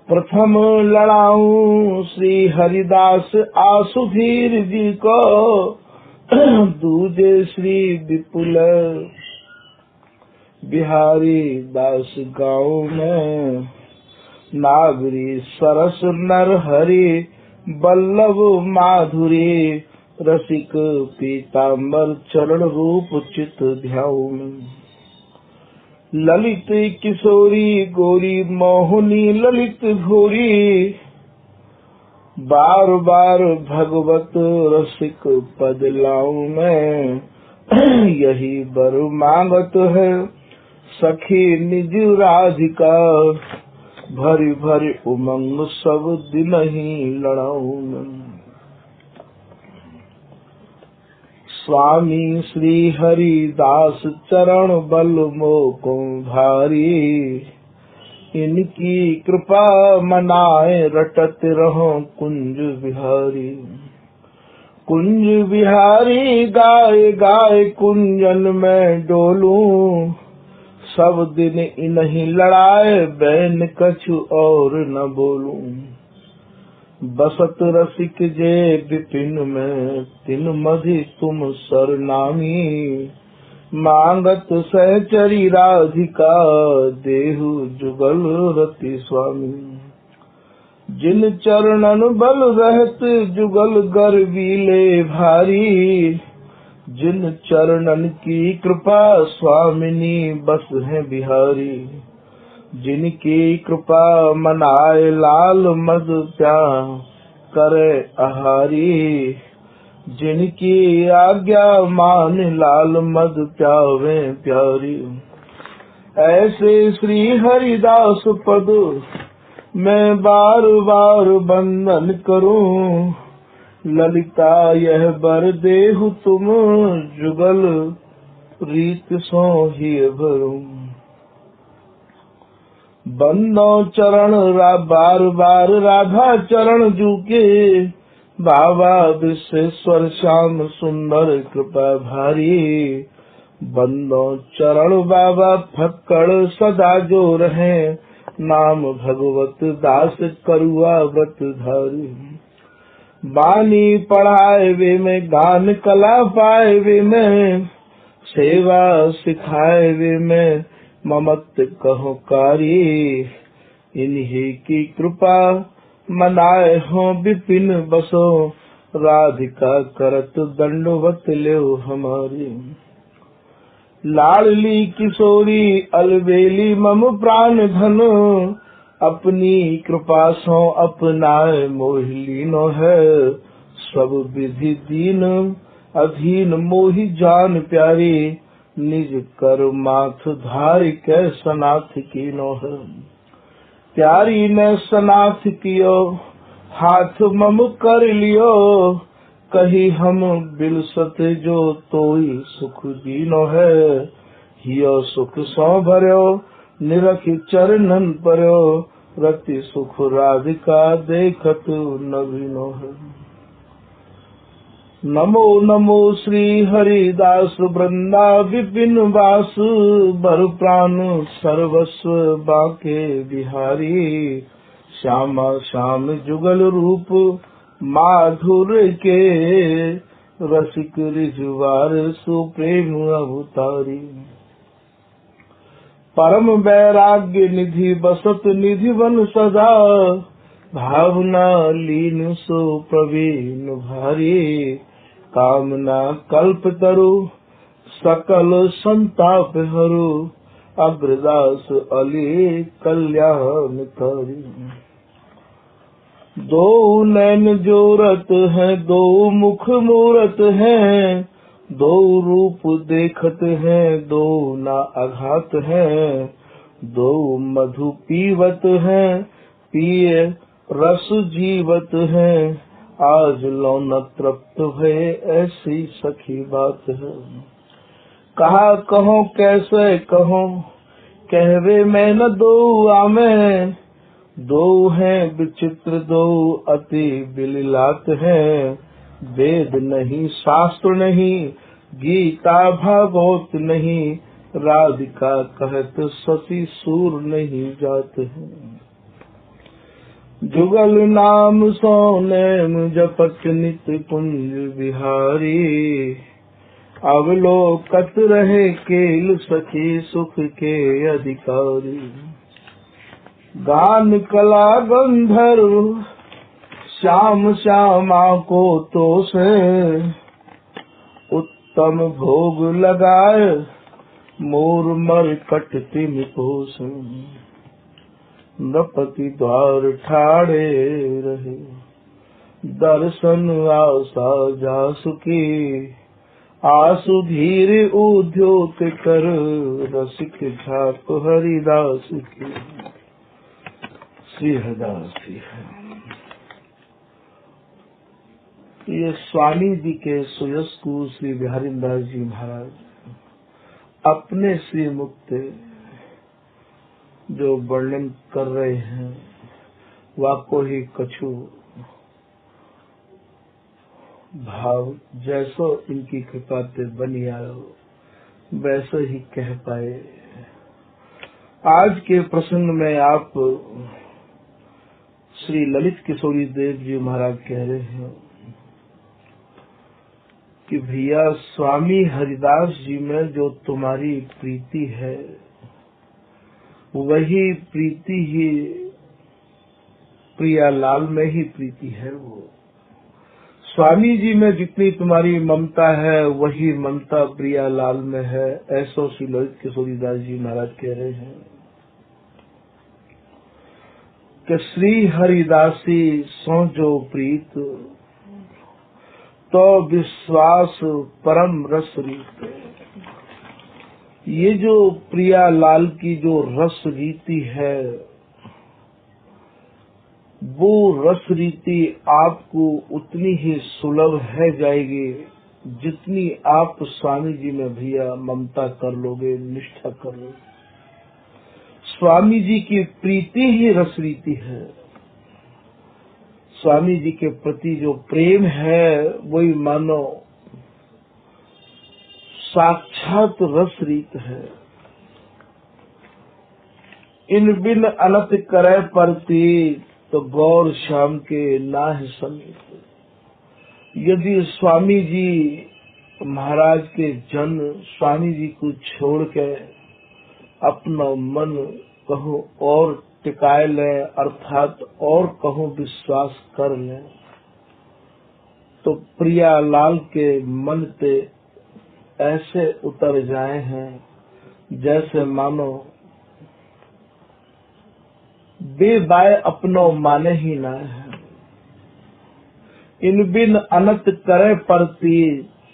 प्रथम लड़ाऊं श्री हरिदास आसुधीर जी को, दूजे श्री विपुल बिहारी दास गाँव में। नागरी सरस नर हरि बल्लभ माधुरी, रसिक पीताम्बर चरण रूप चित ध्याऊ में। ललित किशोरी गोरी मोहनी ललित भूरी, बार बार भगवत रसिक पद लाऊं मैं। यही बर मांगत है सखी निज राधिका, भरी भरी उमंग सब दिन ही लड़ाऊं मैं। स्वामी श्री हरिदास चरण बल मोको भारी, इनकी कृपा मनाए रटत रहो कुंज बिहारी। कुंज बिहारी गाय गाय कुंजन में डोलूं, सब दिन इन्हीं लड़ाए बैन कछु और न बोलूं। बसत रसिक जे विपिन में, तिन मधि तुम सरनामी। मांगत सहचरी राधिका, देहु जुगल रति स्वामी। जिन चरणन बल रहत जुगल गर्वीले भारी, जिन चरणन की कृपा स्वामिनी बस है बिहारी। जिनकी कृपा मनाए लाल मद प्यार करे आहारी, जिनकी आज्ञा मान लाल मद प्यावे प्यारी। ऐसे श्री हरिदास पद मैं बार बार बंदन करूं, ललिता यह बर देहु तुम जुगल रीत सो ही भरूं। बंदो चरण बार बार राधा चरण जूके, बाबा विश्वेश्वर श्याम सुंदर कृपा भारी। बंदो चरण बाबा फक्कड़ सदा जो रहे, नाम भगवत दास करुआ बत धारी। बानी पढ़ाए वे में गान कला पाए वे में, सेवा सिखाए वे में ममत कहो कारी। इन्हीं की कृपा मनाए हो विपिन बसो, राधिका करत दंडवत लेओ हमारी। लाडली किशोरी अलबेली मम प्राण धन, अपनी कृपा सो अपनाए मोहिलीनो है। सब विधि दीन अधीन मोहि जान प्यारी, निज कर माथ धारि के सनाथ कीनो है। प्यारी ने सनाथ कियो हाथ मम कर लियो, कही हम बिलसत जो तोई सुख दीनो है। हियो सुख सो भर्यो निरखि चरणन पर्यो, रति सुख राधिका देखत नवीनो है। नमो नमो श्री हरिदास वृंदा विपिन वास, बर प्राण सर्वस्व बाके बिहारी। श्यामा श्याम जुगल रूप माधुर के, रसिक रिजवार सुप्रेम अवतारी। परम वैराग्य निधि बसत निधि वन सदा, भावना लीन सो प्रवीण भारी। कामना कल्प तरु सकल संताप हरु, अग्रदास अली कल्याण करी। दो नैन जोरत है दो मुख मूरत है, दो रूप देखत है दो ना आघात है। दो मधु पीवत है पिए रस जीवत है, आज लो न तृप्त है ऐसी सखी बात है। कहा कहो कैसे कहो कहवे मैं न दो आमे, दो हैं विचित्र दो अति बिललात है। वेद नहीं शास्त्र नहीं गीता भागवत नहीं, राधिका कहत सती सूर नहीं जात है। जुगल नाम सोनेम जपत नित कुंज बिहारी। अवलोकत रहे केल सखी सुख के अधिकारी। गान कला गंधर्व श्याम श्यामा को तो से, उत्तम भोग लगाए मोर मर कट तिम कोस। नृपति द्वार ठाड़े रहे दर्शन आशा जासुकी। आसु धीर उद्योत कर रसिक झाप हरिदास की। श्री हरिदास जी है। ये स्वामी जी के सुयस्कु श्री बिहारी दास जी महाराज अपने श्री मुक्त जो वर्णन कर रहे हैं, वाको ही कछु भाव जैसो इनकी कृपा ते बनी आयो वैसे ही कह पाए। आज के प्रसंग में आप श्री ललित किशोरी देव जी महाराज कह रहे हैं कि भैया स्वामी हरिदास जी में जो तुम्हारी प्रीति है वही प्रीति ही प्रियालाल में ही प्रीति है। वो स्वामी जी में जितनी तुम्हारी ममता है वही ममता प्रियालाल में है। ऐसा श्री ललित किशोरी दास जी महाराज कह रहे हैं कि श्री हरिदासी सो जो प्रीत तो विश्वास परम रस रीत। ये जो प्रियालाल की जो रस रीति है वो रस रीति आपको उतनी ही सुलभ है जाएगी जितनी आप स्वामी जी में भैया ममता कर लोगे, निष्ठा कर लोगे। स्वामी जी की प्रीति ही रस रीति है। स्वामी जी के प्रति जो प्रेम है वही मानो साक्षात रस रीत है। इन बिन अनत करे परती तो गौर श्याम के नाह समीप। यदि स्वामी जी महाराज के जन स्वामी जी को छोड़ के अपना मन कहूँ और टिकाए लें अर्थात और कहूँ विश्वास कर लें तो प्रियालाल के मन पे ऐसे उतर जाए हैं जैसे मानो बेबाय अपनो माने ही ना है। इन बिन अनत करे परती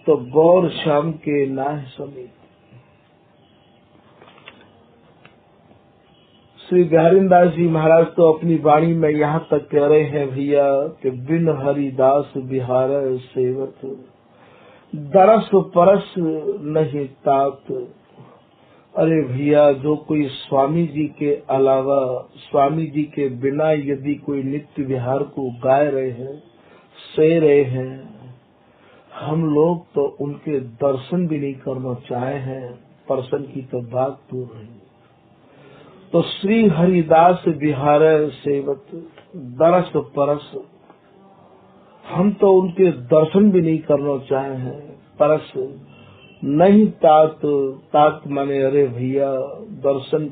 तो गौर श्याम के नाह समीप। श्री बिहारी दास जी महाराज तो अपनी वाणी में यहाँ तक कह रहे हैं भैया कि बिन हरिदास बिहार सेवत दरस परस नहीं तात। अरे भैया जो कोई स्वामी जी के अलावा स्वामी जी के बिना यदि कोई नित्य विहार को गाए रहे हैं सह रहे हैं, हम लोग तो उनके दर्शन भी नहीं करना चाहे हैं, परसन की तो बात दूर रही। तो श्री हरिदास बिहार सेवत दरस परस, हम तो उनके दर्शन भी नहीं करना चाहे हैं। परस नहीं तात, तात माने अरे भैया दर्शन,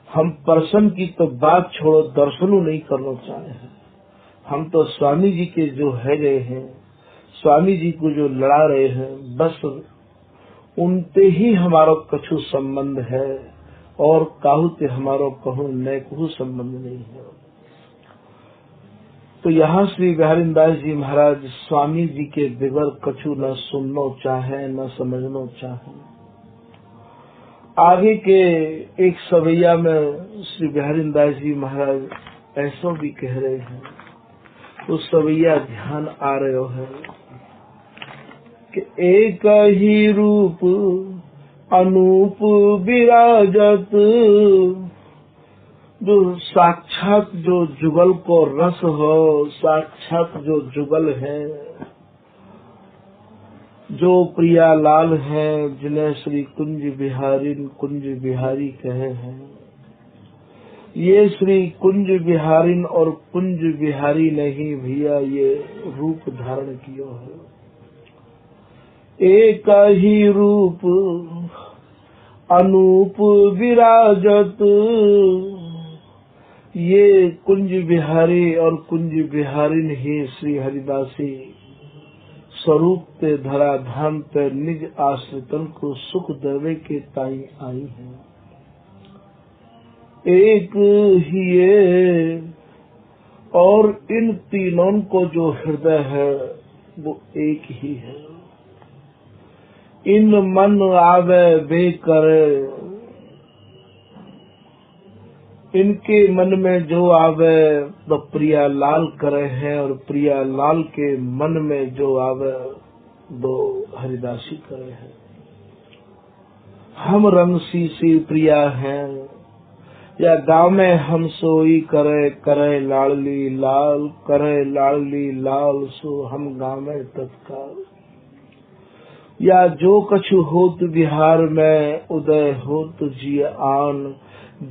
हम परसन की तो बात छोड़ो दर्शनों नहीं करना चाहे हैं। हम तो स्वामी जी के जो है गए हैं, स्वामी जी को जो लड़ा रहे हैं, बस उनते ही हमारा कछु संबंध है और काहू ते हमारो कहूँ न कहू संबंध नहीं है। तो यहाँ श्री बिहारी दास जी महाराज स्वामी जी के बगैर कछु न सुनना चाहे न समझना चाहे। आगे के एक सवैया में श्री बिहारी दास जी महाराज ऐसा भी कह रहे हैं, तो सवैया ध्यान आ रहे है कि एक ही रूप अनूप विराजत, जो साक्षात जो जुगल को रस हो, साक्षात जो जुगल है, जो प्रियालाल हैं जिन्हें श्री कुंज बिहारी कहे हैं, ये श्री कुंज बिहारिन और कुंज बिहारी नहीं भैया ये रूप धारण किया है। एक ही रूप अनूप विराजत, ये कुंज बिहारी और कुंज बिहारिन ही श्री हरिदासी स्वरूप ते धरा धाम पे निज आश्रितन को सुख देवे के ताई आई है। एक ही ये और इन तीनों को जो हृदय है वो एक ही है। इन मन आवे वे करे, इनके मन में जो आवे तो प्रिया लाल करे हैं और प्रिया लाल के मन में जो आवे वो हरिदासी करे हैं। हम रंगसी सी प्रिया हैं या गाँव में हम सोई करे करे लाडली लाल, करे लाडली लाल सो हम गाँव में तत्काल। या जो कछु होत बिहार में उदय होत जी आन,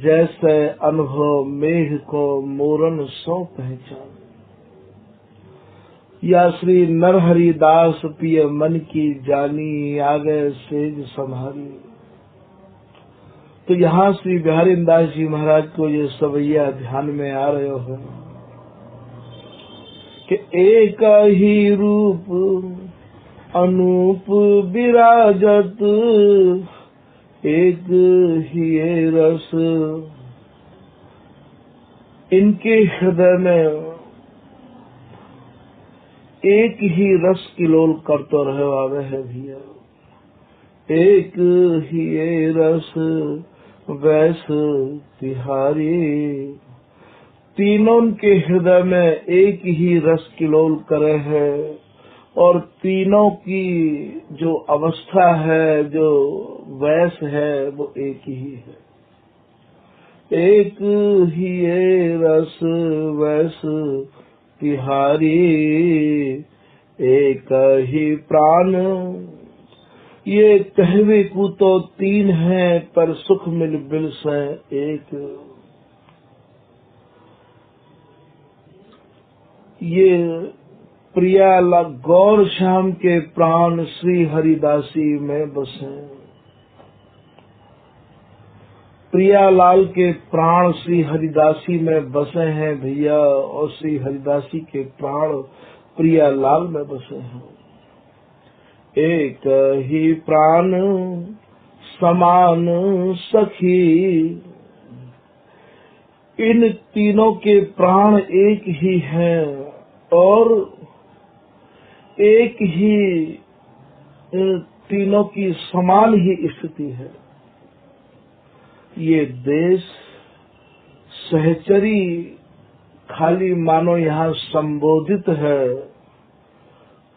जैसे अनुभव मेघ को मोरन सो पहचान। या श्री नरहरि दास पिय मन की जानी, आगे सेज संभारी। तो यहाँ श्री बिहारी दास जी महाराज को ये सवैया ध्यान में आ रहे हो कि एक ही रूप अनूप विराजत, एक ही रस इनके हृदय में एक ही रस किलोल करते रहे आवे है भैया। एक ही रस वैस तिहारी, तीनों के हृदय में एक ही रस किलोल करे है और तीनों की जो अवस्था है जो वैस है वो एक ही है। एक ही रस वैस तिहारी, एक ही प्राण। ये कहवे को तो तीन है पर सुख मिल बिल से एक। ये प्रिया गौर श्याम के प्राण श्री हरिदासी में बसे। प्रियालाल के प्राण श्री हरिदासी में बसे हैं भैया और श्री हरिदासी के प्राण प्रियालाल में बसे हैं। एक ही प्राण समान सखी, इन तीनों के प्राण एक ही हैं और एक ही तीनों की समान ही स्थिति है। ये देश सहचरी खाली मानो यहाँ संबोधित है।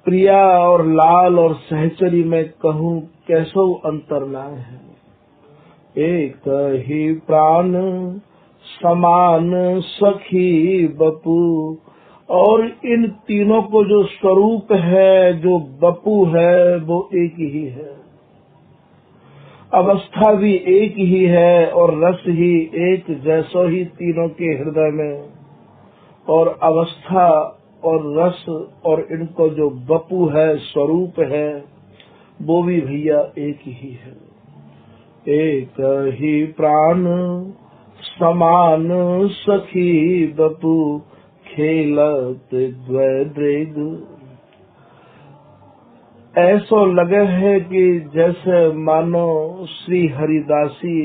प्रिया और लाल और सहचरी में कहूँ कैसो अंतर ना है। एक ही प्राण समान सखी बपू, और इन तीनों को जो स्वरूप है जो बपू है वो एक ही है। अवस्था भी एक ही है और रस ही एक जैसो ही तीनों के हृदय में, और अवस्था और रस और इनको जो बपू है स्वरूप है वो भी भैया एक ही है। एक ही प्राण समान सखी बपू, खेलत द्वैद्रेग। ऐसो लगे है कि जैसे मानो श्री हरिदासी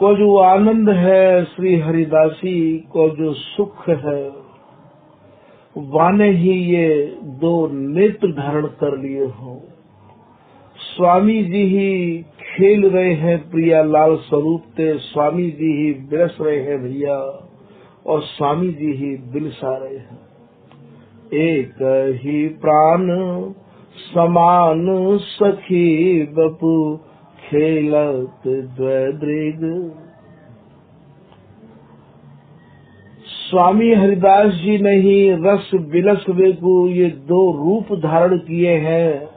को जो आनंद है, श्री हरिदासी को जो सुख है, वाने ही ये दो नेत्र धारण कर लिए हो। स्वामी जी ही खेल रहे हैं प्रियालाल स्वरूप ते, स्वामी जी ही बिरस रहे हैं भैया और स्वामी जी ही बिलसा रहे हैं। एक ही प्राण समान सखी बपू, खेलत द्वैद्रेग। स्वामी हरिदास जी ने ही रस बिलस वेगु ये दो रूप धारण किए हैं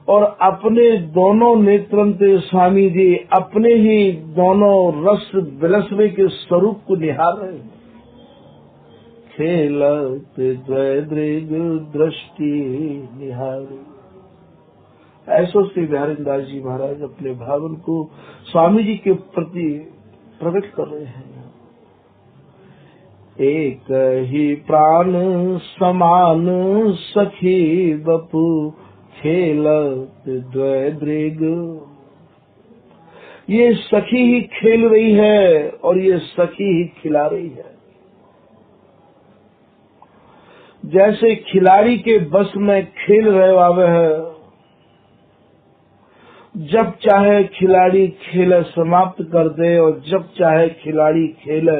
और अपने दोनों नेत्रन से स्वामी जी अपने ही दोनों रस विलसवे के स्वरूप को निहार रहे हैं। खेलत द्वैदृग दृष्टि निहारी। ऐसो श्री बिहारीदास जी महाराज अपने भावन को स्वामी जी के प्रति प्रकट कर रहे हैं। एक ही प्राण समान सखी बपू खेलत द्वैदृग। ये सखी ही खेल रही है और ये सखी ही खिला रही है। जैसे खिलाड़ी के बस में खेल रहे आवे है, जब चाहे खिलाड़ी खेल समाप्त कर दे और जब चाहे खिलाड़ी खेल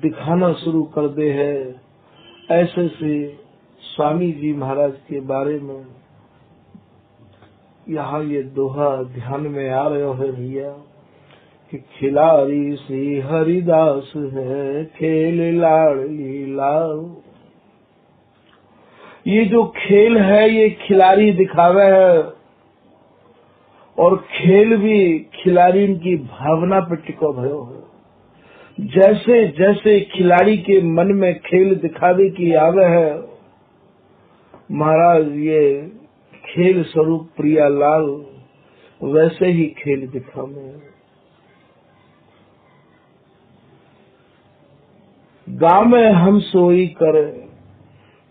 दिखाना शुरू कर दे है। ऐसे से स्वामी जी महाराज के बारे में यहाँ ये दोहा ध्यान में आ रहे है भैया कि खिलाड़ी श्री हरिदास है खेल लाड़ली लाओ। ये जो खेल है ये खिलाड़ी दिखावे है और खेल भी खिलाड़ी की भावना पर टिको भयो है। जैसे जैसे खिलाड़ी के मन में खेल दिखावे की आवे है, महाराज ये खेल स्वरूप प्रियालाल वैसे ही खेल दिखावे। गाँव में हम सोई करे,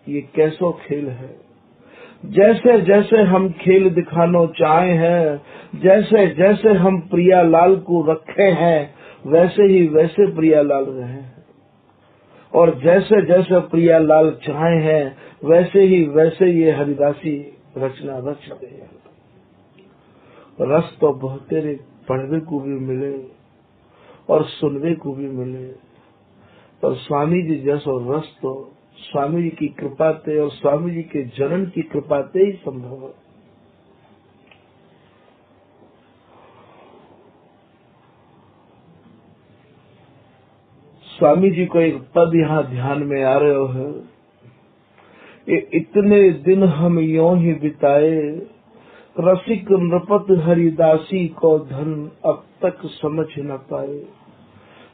ये कैसो खेल है। जैसे जैसे हम खेल दिखानो चाहे हैं, जैसे जैसे हम प्रियालाल को रखे हैं, वैसे ही वैसे प्रियालाल रहे हैं। और जैसे जैसे प्रियालाल चाहे हैं, वैसे ही वैसे ये हरिदासी रचना रचते हैं। रस तो बहुतेरे पढ़ने को भी मिले और सुनने को भी मिले, पर स्वामी जी जैसा रस तो स्वामी जी की कृपा से और स्वामी जी के जनन की कृपा से ही संभव है। स्वामी जी को एक पद यहाँ ध्यान में आ रहे है। ये इतने दिन हम यों ही बिताए, रसिक नृपत हरिदासी को धन अब तक समझ न पाए।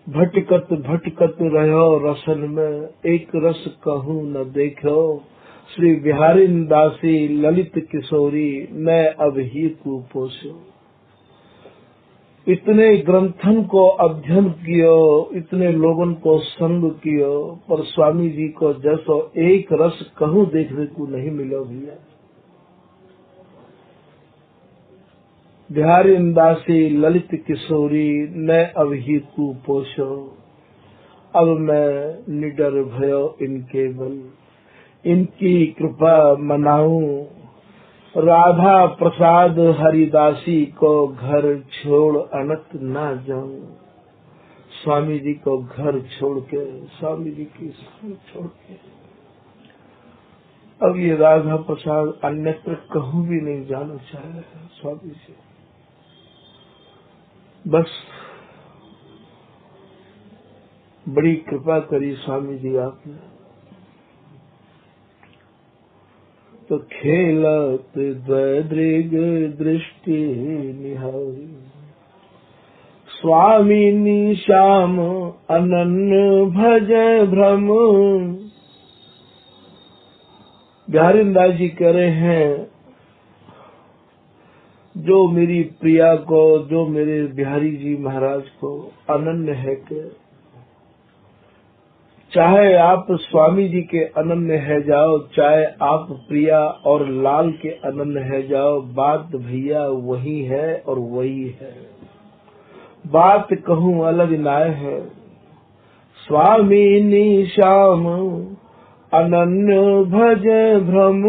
भटकत भटकत रहो रसन में, एक रस कहूँ न देखो। श्री बिहारी दासी ललित किशोरी, मैं अब ही कुपोषो। इतने ग्रंथन को अध्ययन कियो, इतने लोगन को संग कियो, पर स्वामी जी को जैसो एक रस कहूँ देखने को नहीं मिलो भैया। बिहारी दासी ललित किशोरी, मैं अब ही कुपोषो। अब मैं निडर भयो इनके बल, इनकी कृपा मनाऊं। राधा प्रसाद हरिदासी को घर छोड़ अनत ना जाऊं। स्वामी जी को घर छोड़ के, स्वामी जी की छोड़ के अब ये राधा प्रसाद अन्यत्र कहूँ भी नहीं जाना चाहे स्वामी जी। बस बड़ी कृपा करी स्वामी जी आपने। तो खेलत द्वैदृग दृष्टि निहारी, स्वामी श्याम अनन्य भज भ्रम। बिहारीदास जी कह रहे हैं, जो मेरी प्रिया को, जो मेरे बिहारी जी महाराज को अनन्य है के, चाहे आप स्वामी जी के अनन्य है जाओ, चाहे आप प्रिया और लाल के अनन्य है जाओ, बात भैया वही है और वही है। बात कहूँ अलग नाय है। स्वामी श्याम अनन्य भज भ्रम,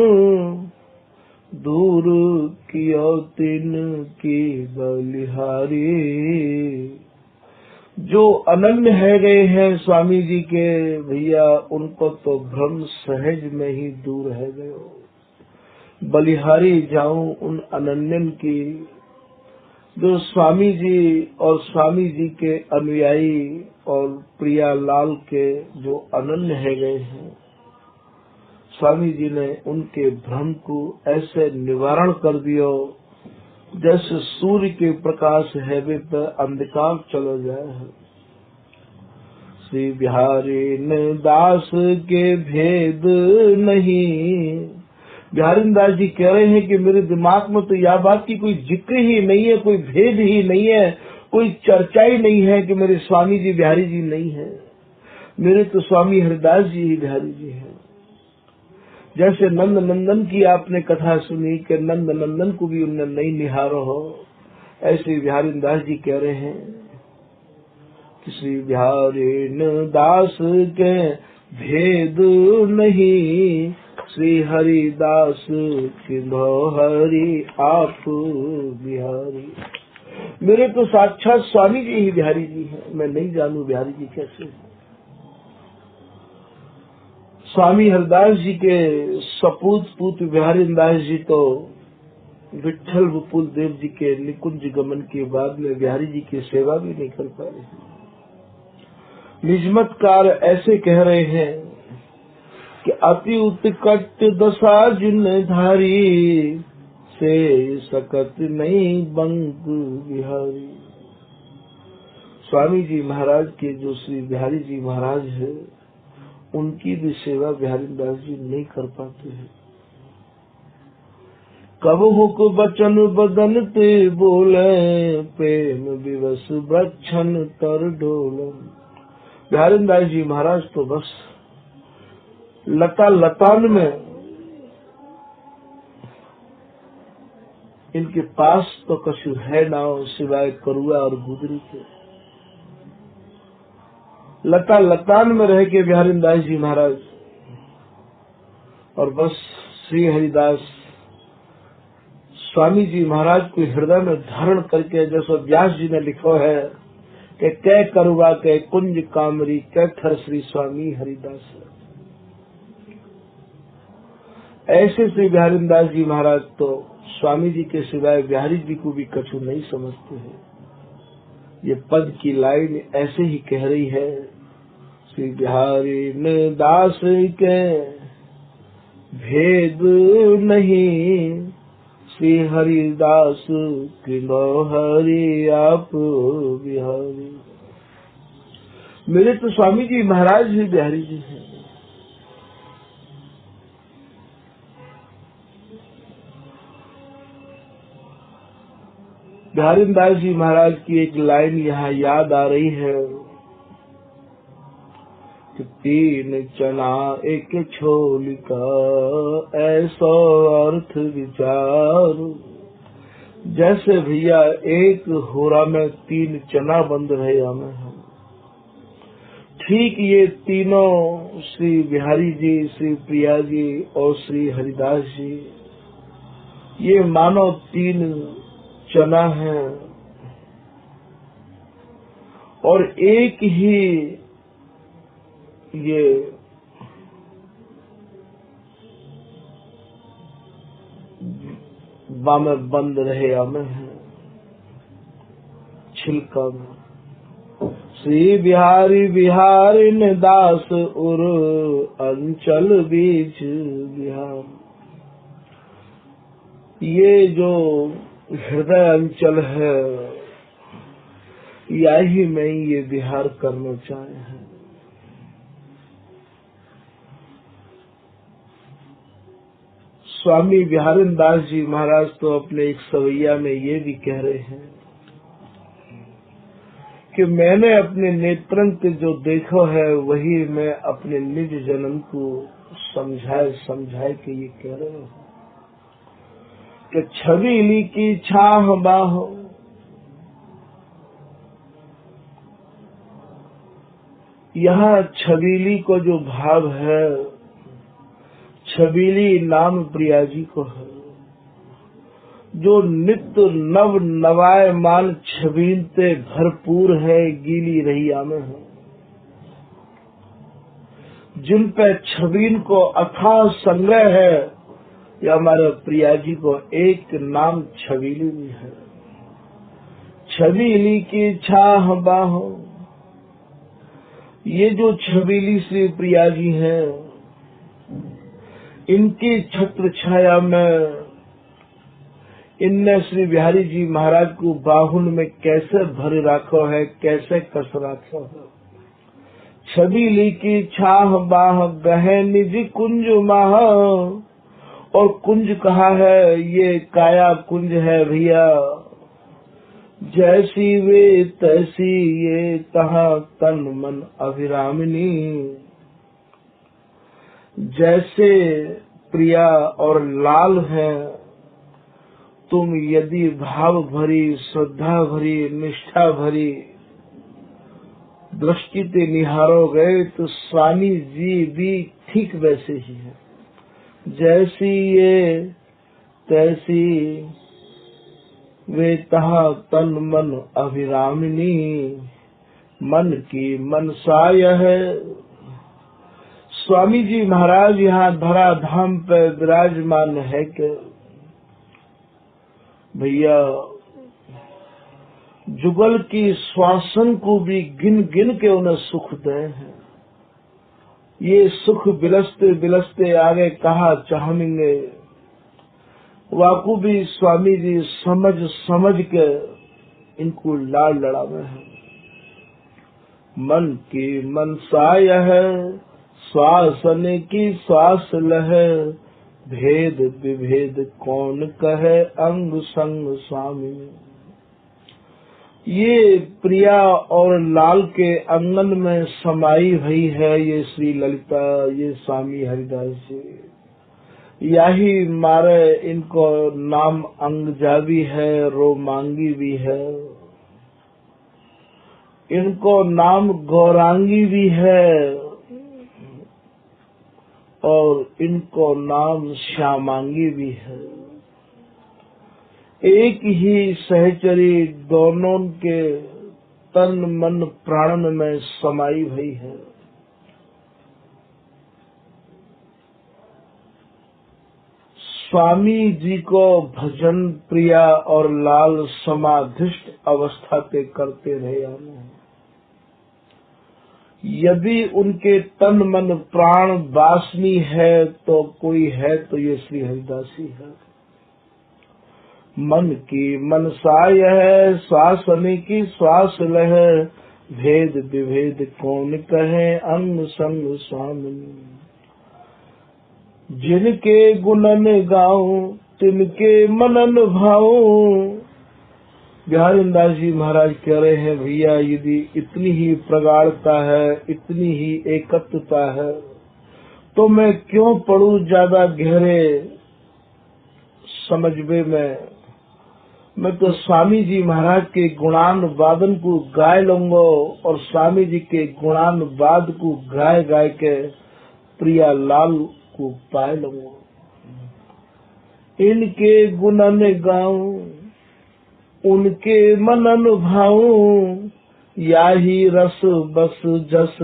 दूर कियो तिन की बलिहारी। जो अनन्य है गए हैं स्वामी जी के भैया, उनको तो भ्रम सहज में ही दूर है गयो। बलिहारी जाऊं उन अनन्यन की, जो स्वामी जी और स्वामी जी के अनुयायी और प्रिया लाल के जो अनन्य है गए हैं। स्वामी जी ने उनके भ्रम को ऐसे निवारण कर दियो जैसे सूर्य के प्रकाश हैवे पर अंधकार चला जाए। श्री बिहारी ने दास के भेद नहीं। बिहारी दास जी कह रहे हैं कि मेरे दिमाग में तो यह बात की कोई जिक्र ही नहीं है, कोई भेद ही नहीं है, कोई चर्चा ही नहीं है कि मेरे स्वामी जी बिहारी जी नहीं है। मेरे तो स्वामी हरिदास जी ही बिहारी जी हैं। जैसे नंद नंदन की आपने कथा सुनी कि नंद नंदन को भी उनने नहीं निहारो हो, ऐसे बिहारी दास जी कह रहे हैं कि श्री बिहारी दास के भेद नहीं, श्री हरिदास किन्हो हरि आप बिहारी। मेरे तो साक्षात स्वामी जी ही बिहारी जी हैं, मैं नहीं जानू बिहारी जी कैसे। स्वामी हरिदास जी के सपूत पुत्र बिहारी दास जी तो विठल विपुल देव जी के निकुंज गमन के बाद में बिहारी जी की सेवा भी नहीं कर पाए। निजमतकार ऐसे कह रहे हैं कि अति उत्कट दशा जिन धारी, से सकत नहीं बंक बिहारी। स्वामी जी महाराज के जो श्री बिहारी जी महाराज है, उनकी भी सेवा बिहारी दास जी नहीं कर पाते हैं। कब हुक बचन बदन ते बोले, प्रेम विवश बच्चन तर डोले। बिहारी दास जी महाराज तो बस लता लतान में, इनके पास तो कछु है ना सिवाय करुआ और गुदरी के। लता लतान में रह के बिहारी दास जी महाराज और बस श्री हरिदास स्वामी जी महाराज को हृदय में धारण करके, जैसा व्यास जी ने लिखा है कि कै करुआ के कुंज कामरी, कै थर श्री स्वामी हरिदास। ऐसे श्री बिहारी दास जी महाराज तो स्वामी जी के सिवाय बिहारी जी को भी कछु नहीं समझते हैं। ये पद की लाइन ऐसे ही कह रही है, श्री बिहारी दास के भेद नहीं, श्री हरिदास किन्हो हरि आप बिहारी। मेरे तो स्वामी जी महाराज ही बिहारी जी हैं। बिहारी दास जी महाराज की एक लाइन यहाँ याद आ रही है कि तीन चना एक छोल का, ऐसो अर्थ विचार। जैसे भैया एक होरा में तीन चना बंद रहे हमें, ठीक ये तीनों श्री बिहारी जी, श्री प्रिया जी और श्री हरिदास जी, ये मानो तीन चना है और एक ही ये बामे बंद रहे हमें है छिलका में। श्री बिहारी बिहारी दास उर अंचल बीच बिहार। ये जो हृदय अंचल है, यही में ये बिहार करना चाहे हैं। स्वामी बिहारी दास जी महाराज तो अपने एक सवैया में ये भी कह रहे हैं कि मैंने अपने नेत्रं के जो देखो है, वही मैं अपने निज जन्म को समझाए के ये कह रहे हैं कि छबीली की छाह बाहो, यहाँ छबीली को जो भाव है, छबीली नाम प्रिया जी को है, जो नित्य नव नवायमान छबीलते भरपूर है, गीली रहिया में है, जिन पे छबील को अथाह संग्रह है, या हमारे प्रिया जी को एक नाम छबीली भी है। छबीली की छाह बाहो, ये जो छबीली श्री प्रिया जी हैं, इनकी छत्र छाया में इनने श्री बिहारी जी महाराज को बाहुल में कैसे भर रखो है, कैसे कस रखो है। छवि लिखी छाह बाह गहे निज कुंज माह, और कुंज कहा है ये काया कुंज है भैया। जैसी वे तैसी ये तहाँ तन मन अभिरामिनी। जैसे प्रिया और लाल है, तुम यदि भाव भरी, श्रद्धा भरी, निष्ठा भरी दृष्टि से निहारो गए तो स्वामी जी भी ठीक वैसे ही है। जैसी ये तैसी वे तहा तन मन अभिरामिनी। मन की मनसा है। स्वामी जी महाराज यहाँ धरा धाम पे विराजमान है कि भैया जुगल की श्वासन को भी गिन गिन के उन्हें सुख दे हैं। ये सुख बिलसते बिलसते आगे कहा चाहेंगे, वाकू भी स्वामी जी समझ समझ के इनको लाड़ लड़ावे हैं। मन की मनसा है, श्वासन की श्वास लहे, भेद विभेद कौन कहे, अंग संग स्वामी। ये प्रिया और लाल के अंगन में समाई हुई है ये श्री ललिता, ये स्वामी हरिदास जी। यही मारे इनको नाम अंगजा भी है, रोमांगी भी है, इनको नाम गौरांगी भी है, और इनको नाम श्यामांगी भी है। एक ही सहचरी दोनों के तन मन प्राण में समाई हुई है। स्वामी जी को भजन प्रिया और लाल समाधिष्ट अवस्था पे करते रहे आने। यदि उनके तन मन प्राण वासनी है तो कोई है तो ये श्री हरिदासी है। मन की मनसाय है, श्वासने की श्वास लह, भेद विभेद कौन कहे, अंग संग स्वामी। जिनके गुणन गाऊं तिनके मनन भाऊं। बिहारी दास जी महाराज कह रहे हैं भैया यदि इतनी ही प्रगाढ़ता है, इतनी ही एकत्वता है, तो मैं क्यों पढ़ूं ज्यादा गहरे समझवे में। मैं तो स्वामी जी महाराज के गुणान वादन को गाय लूंगा और स्वामी जी के गुणान वाद को गाय गाय के प्रिया लाल को पाए लूंगा। इनके गुणन गाऊं उनके मनन भाऊं, याही रस बस जस।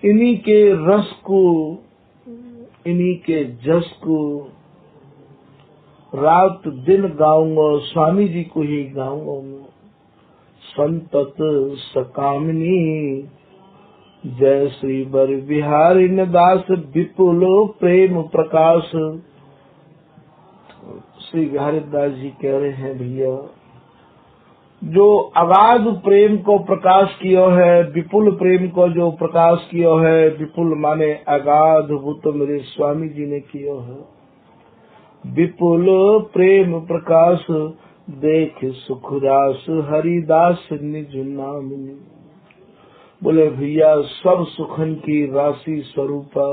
इन्हीं के रस को, इन्हीं के जस को रात दिन गाऊंगा, स्वामी जी को ही गाऊंगा। संतत सकामनी जय श्री बर बिहारी दास, विपुलो प्रेम प्रकाश। श्री बिहारी दास जी कह रहे हैं भैया जो अगाध प्रेम को प्रकाश किया है, विपुल प्रेम को जो प्रकाश किया है, विपुल माने अगाध, वो तो मेरे स्वामी जी ने किया है। विपुल प्रेम प्रकाश देख सुखदास, हरिदास निज नाम। बोले भैया सब सुखन की राशि स्वरूपा,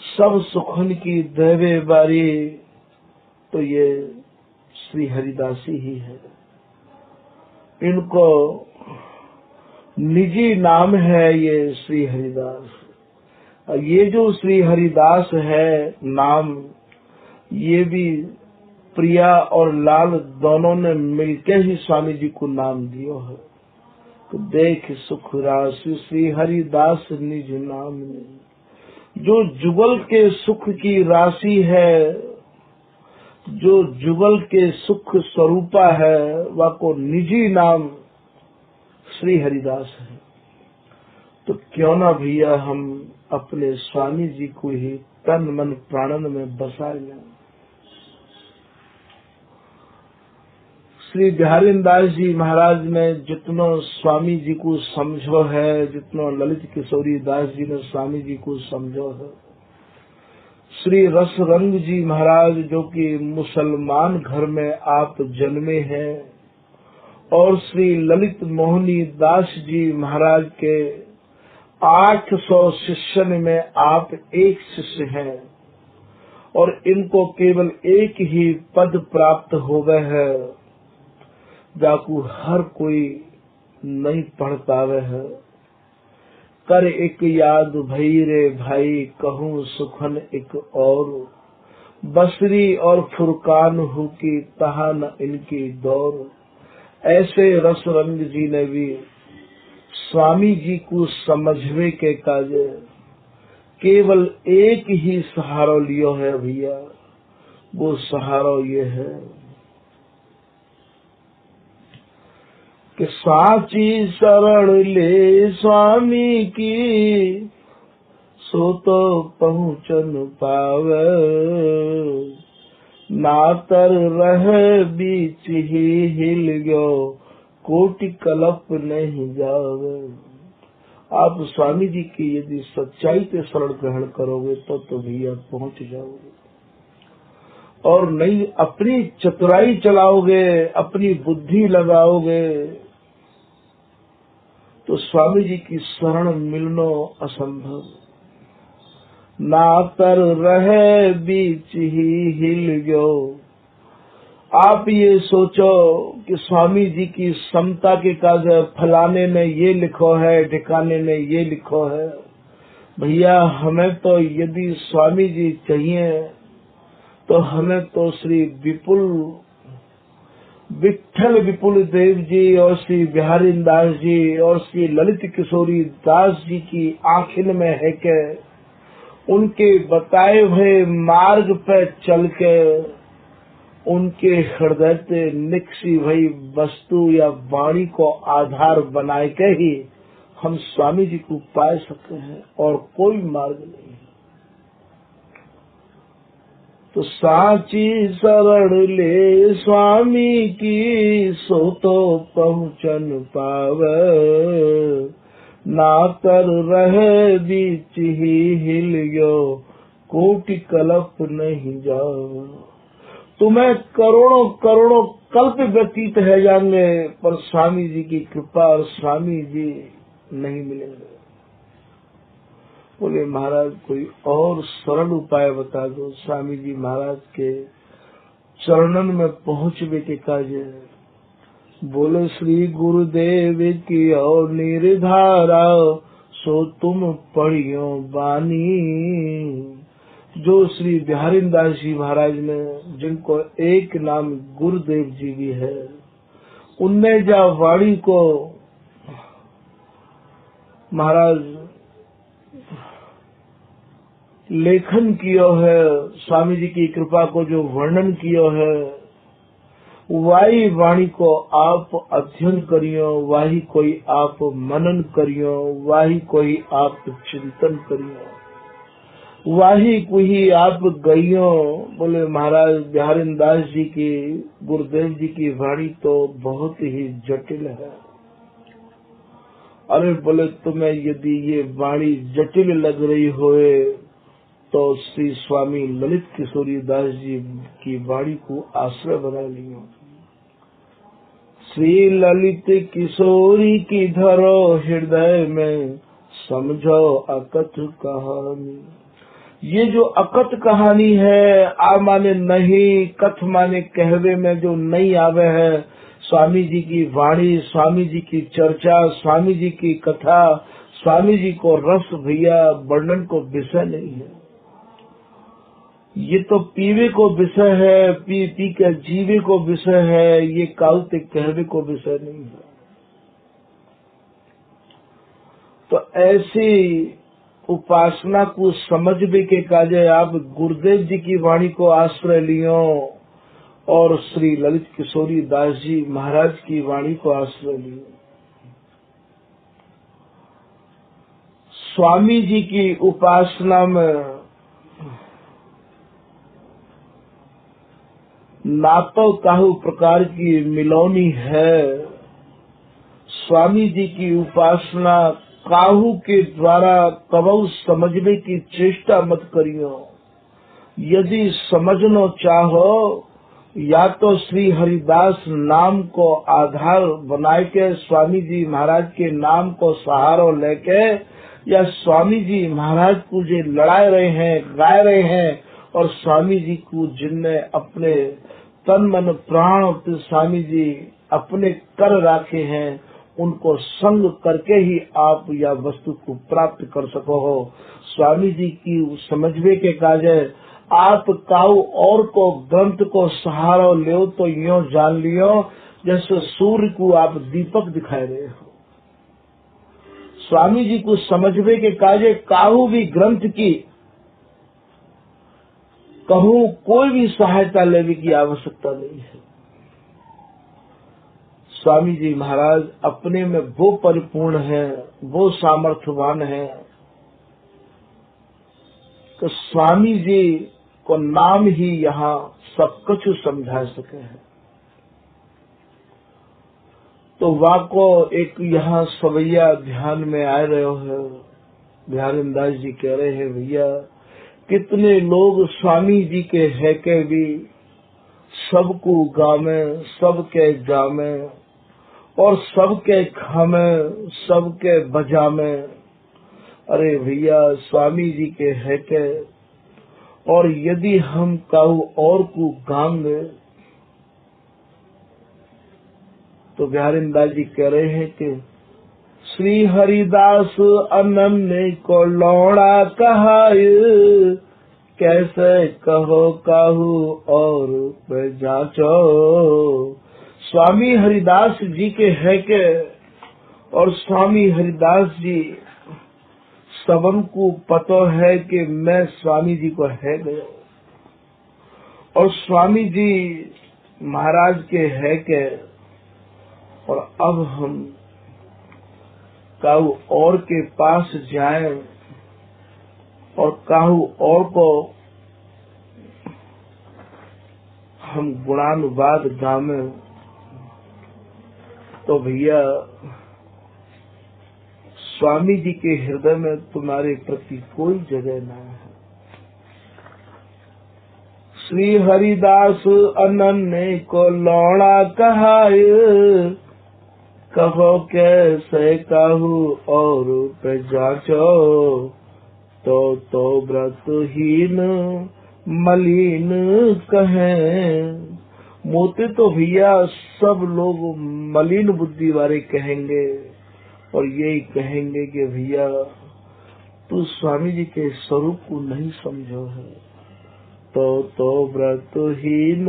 सब सुखन की देवे बारी तो ये श्री हरिदासी ही है। इनको निजी नाम है ये श्री हरिदास। ये जो श्री हरिदास है नाम, ये भी प्रिया और लाल दोनों ने मिलके ही स्वामी जी को नाम दिया है। तो देख सुख राशि श्री हरिदास निज नाम। जो जुगल के सुख की राशि है, जो जुगल के सुख स्वरूपा है, वह को निजी नाम श्री हरिदास है। तो क्यों ना भैया हम अपने स्वामी जी को ही तन मन प्राणन में बसाए लें। श्री बिहारी दास जी महाराज ने जितनो स्वामी जी को समझो है, जितनो ललित किशोरी दास जी ने स्वामी जी को समझो है, श्री रसरंग जी महाराज जो कि मुसलमान घर में आप जन्मे हैं, और श्री ललित मोहनी दास जी महाराज के 800 शिष्यन में आप एक शिष्य हैं, और इनको केवल एक ही पद प्राप्त हो गए है, जाकू हर कोई नहीं पढ़ पावे है। कर एक याद भई रे भाई, कहूँ सुखन एक और, बसरी और फुरकान हु की तहा न इनकी दौर। ऐसे रसरंग जी ने भी स्वामी जी को समझवे के काजे केवल एक ही सहारा लियो है भैया, वो सहारा ये है कि साची शरण ले स्वामी की, सो तो पहुँचन पावे, नातर रह बीच ही हिल गयो, कोटि कलप नहीं जावे। आप स्वामी जी की यदि सच्चाई से शरण ग्रहण करोगे तो भैया पहुँच जाओगे, और नहीं अपनी चतुराई चलाओगे, अपनी बुद्धि लगाओगे, तो स्वामी जी की शरण मिलनो असंभव। नातर रहे बीच ही हिल गयो। आप ये सोचो कि स्वामी जी की समता के काज फलाने ने ये लिखो है, ठिकाने ने ये लिखो है। भैया हमें तो यदि स्वामी जी चाहिए तो हमें तो श्री विठ्ठल विपुल देव जी और श्री बिहारी दास जी और श्री ललित किशोरी दास जी की आंखिन में है के उनके बताए हुए मार्ग पे चल के उनके हृदय से निकसी हुई वस्तु या वाणी को आधार बनाए के ही हम स्वामी जी को पा सकते हैं, और कोई मार्ग नहीं। तो साची शरण ले स्वामी की, सो तो पहुँचन पावे, ना कर रहे बीच ही हिल गयो, कोटि कल्प नहीं जाओ। तुम्हें करोड़ों करोड़ों कल्प व्यतीत है जाएंगे, पर स्वामी जी की कृपा और स्वामी जी नहीं मिलेंगे। बोले महाराज कोई और सरल उपाय बता दो, स्वामी जी महाराज के चरणन में पहुँचने के काजे। बोले श्री गुरुदेव की और निर्धारा, सो तुम पढ़ियो बानी। जो श्री बिहारी दास जी महाराज ने, जिनको एक नाम गुरुदेव जी भी है, उनने जा वाणी को महाराज लेखन किया है, स्वामी जी की कृपा को जो वर्णन किया है, वाही वाणी को आप अध्ययन करियो, वाही कोई आप मनन करियो, वाही कोई आप चिंतन करियो, वाही कोई आप गइयो। बोले महाराज बिहारी दास जी की, गुरुदेव जी की वाणी तो बहुत ही जटिल है। अरे बोले तुम्हें यदि ये वाणी जटिल लग रही होए तो श्री स्वामी ललित किशोरी दास जी की वाणी को आश्रय बना लियो। श्री ललित किशोरी की धरो हृदय में, समझो अकथ कहानी। ये जो अकथ कहानी है, आ माने नहीं, कथ माने कहवे में जो नहीं आवे है, स्वामी जी की वाणी, स्वामी जी की चर्चा, स्वामी जी की कथा, स्वामी जी को रस भैया वर्णन को विषय नहीं है। ये तो पीवे को विषय है, पी पी के जीवे को विषय है, ये काउते कहवे को विषय नहीं है। तो ऐसी उपासना को समझने के काजे आप गुरुदेव जी की वाणी को आश्रय लियो और श्री ललित किशोरी दास जी महाराज की वाणी को आश्रय लियो। स्वामी जी की उपासना में ना तो काहू प्रकार की मिलौनी है। स्वामी जी की उपासना काहू के द्वारा कबहू समझने की चेष्टा मत करियो। यदि समझनो चाहो या तो श्री हरिदास नाम को आधार बनाए के स्वामी जी महाराज के नाम को सहारा लेके, या स्वामी जी महाराज को जो लड़ाए रहे हैं, गाए रहे हैं, और स्वामी जी को जिनने अपने तन मन प्राण स्वामी जी अपने कर रखे हैं, उनको संग करके ही आप या वस्तु को प्राप्त कर सको हो। स्वामी जी की समझवे के काजे आप काऊ और को ग्रंथ को सहारा लियो तो यूं जान लियो जैसे सूर्य को आप दीपक दिखाए रहे हो। स्वामी जी को समझवे के काजे काहू भी ग्रंथ की कहूँ कोई भी सहायता लेने की आवश्यकता नहीं है। स्वामी जी महाराज अपने में वो परिपूर्ण है, वो सामर्थ्यवान है तो स्वामी जी को नाम ही यहाँ सब कुछ समझा सके हैं। तो वाको एक यहाँ सवैया ध्यान में आ रहे हो। ध्यानदास जी कह रहे हैं, भैया कितने लोग स्वामी जी के है के भी सबको गावे, सबके जामे और सबके खामे, सबके बजामे। अरे भैया स्वामी जी के है के, और यदि हम काऊ और को गाएंगे तो बिहारीदास जी कह रहे हैं कि श्री हरिदास अनन्य को लौड़ा कहाय, कैसे कहो काहू और पे जाचो। स्वामी हरिदास जी के है के, और स्वामी हरिदास जी सबन को पता है कि मैं स्वामी जी को है गया, और स्वामी जी महाराज के है के, और अब हम काहू और के पास जाएं और काहू और को हम गुणानुवाद गावे तो भैया स्वामी जी के हृदय में तुम्हारे प्रति कोई जगह न है। श्री हरिदास अनन्य को लौड़ा कहाय, कहो कैसे कहू और पे जाचो। तो व्रतहीन मलिन कहें। मोते तो भैया सब लोग मलिन बुद्धि वाले कहेंगे और यही कहेंगे कि भैया तू स्वामी जी के स्वरूप को नहीं समझो है। तो व्रतहीन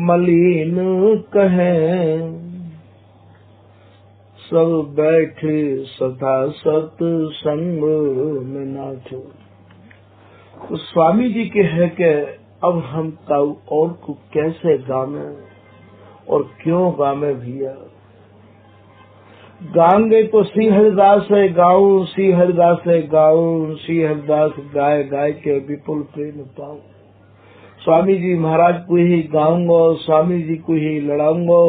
मलिन कहें। सब बैठे सदा सत्संग में नाचो। तो स्वामी जी के है कि अब हम काऊ और को कैसे गावे और क्यों गावे भैया। गाएंगे तो श्री हरिदास है गाऊं, श्री हरिदास है गाऊं, श्री हरिदास गाय गाय के विपुल प्रेम पाऊं। स्वामी जी महाराज को ही गाऊंगा, स्वामी जी को ही लड़ाऊंगा,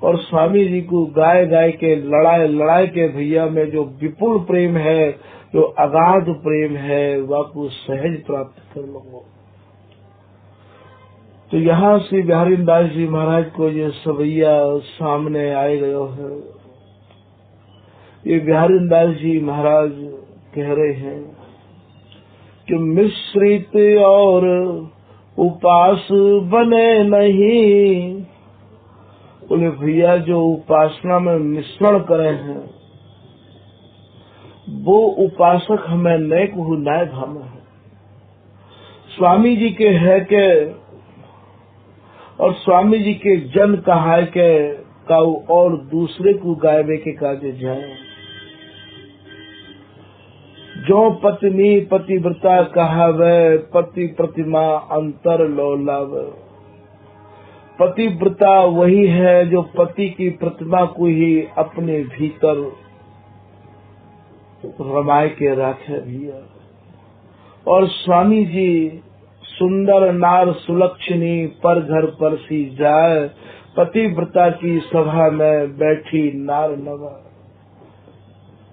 और स्वामी जी को गाय गाय के लड़ाए के भैया में जो विपुल प्रेम है, जो अगाध प्रेम है, वह को सहज प्राप्त कर लूंगा। तो यहाँ श्री बिहारीदास जी महाराज को ये सवैया सामने आए गयो है। ये बिहारीदास जी महाराज कह रहे हैं कि मिश्रित और उपास बने नहीं। बोले भैया जो उपासना में मिश्रण करे हैं वो उपासक हमें नए को नए भाव है। स्वामी जी के है के और स्वामी जी के जन कहा के काऊ और दूसरे को गायबे के काजे जाए। जो पत्नी पतिव्रता कहावे, पति प्रतिमा अंतर लो लावे। पतिव्रता वही है जो पति की प्रतिमा को ही अपने भीतर रमाए के रखे भैया। और स्वामी जी सुंदर नार सुलक्षणी पर घर परसी जाए, पतिव्रता की सभा में बैठी नार नवा।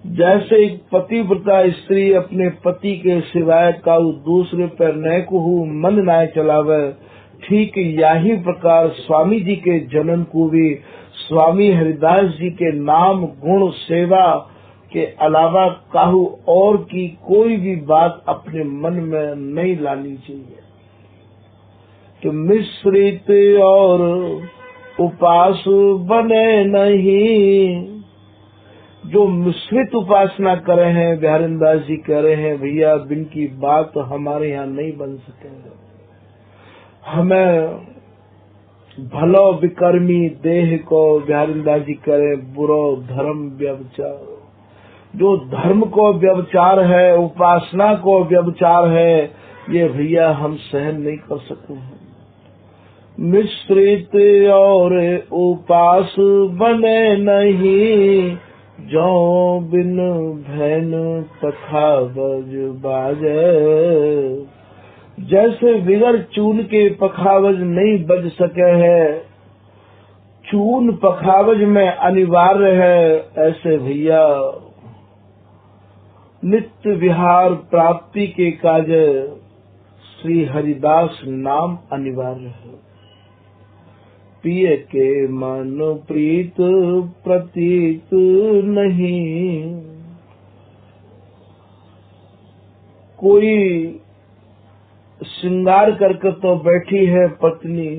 जैसे एक पतिव्रता स्त्री अपने पति के सिवाय काऊ दूसरे पर न कहू मन न चलावे, ठीक यही प्रकार स्वामी जी के जन्म को भी स्वामी हरिदास जी के नाम गुण सेवा के अलावा काहू और की कोई भी बात अपने मन में नहीं लानी चाहिए। कि मिश्रित और उपास बने नहीं, जो मिश्रित उपासना करे हैं, बिहारीदास जी कह रहे हैं भैया बिन की बात हमारे यहाँ नहीं बन सकेगा। हमें भलो विकर्मी देह को बिहारीदास जी करे बुरो धर्म व्यभिचार। जो धर्म को व्यभिचार है, उपासना को व्यभिचार है, ये भैया हम सहन नहीं कर सकते हैं। मिश्रित और उपास बने नहीं, जो बिन भैन पखावज बाजे। जैसे बिगर चून के पखावज नहीं बज सके है, चून पखावज में अनिवार्य है, ऐसे भैया नित्य विहार प्राप्ति के काज श्री हरिदास नाम अनिवार्य है। पिए के मन प्रीत प्रतीत नहीं, कोई श्रृंगार करके तो बैठी है पत्नी,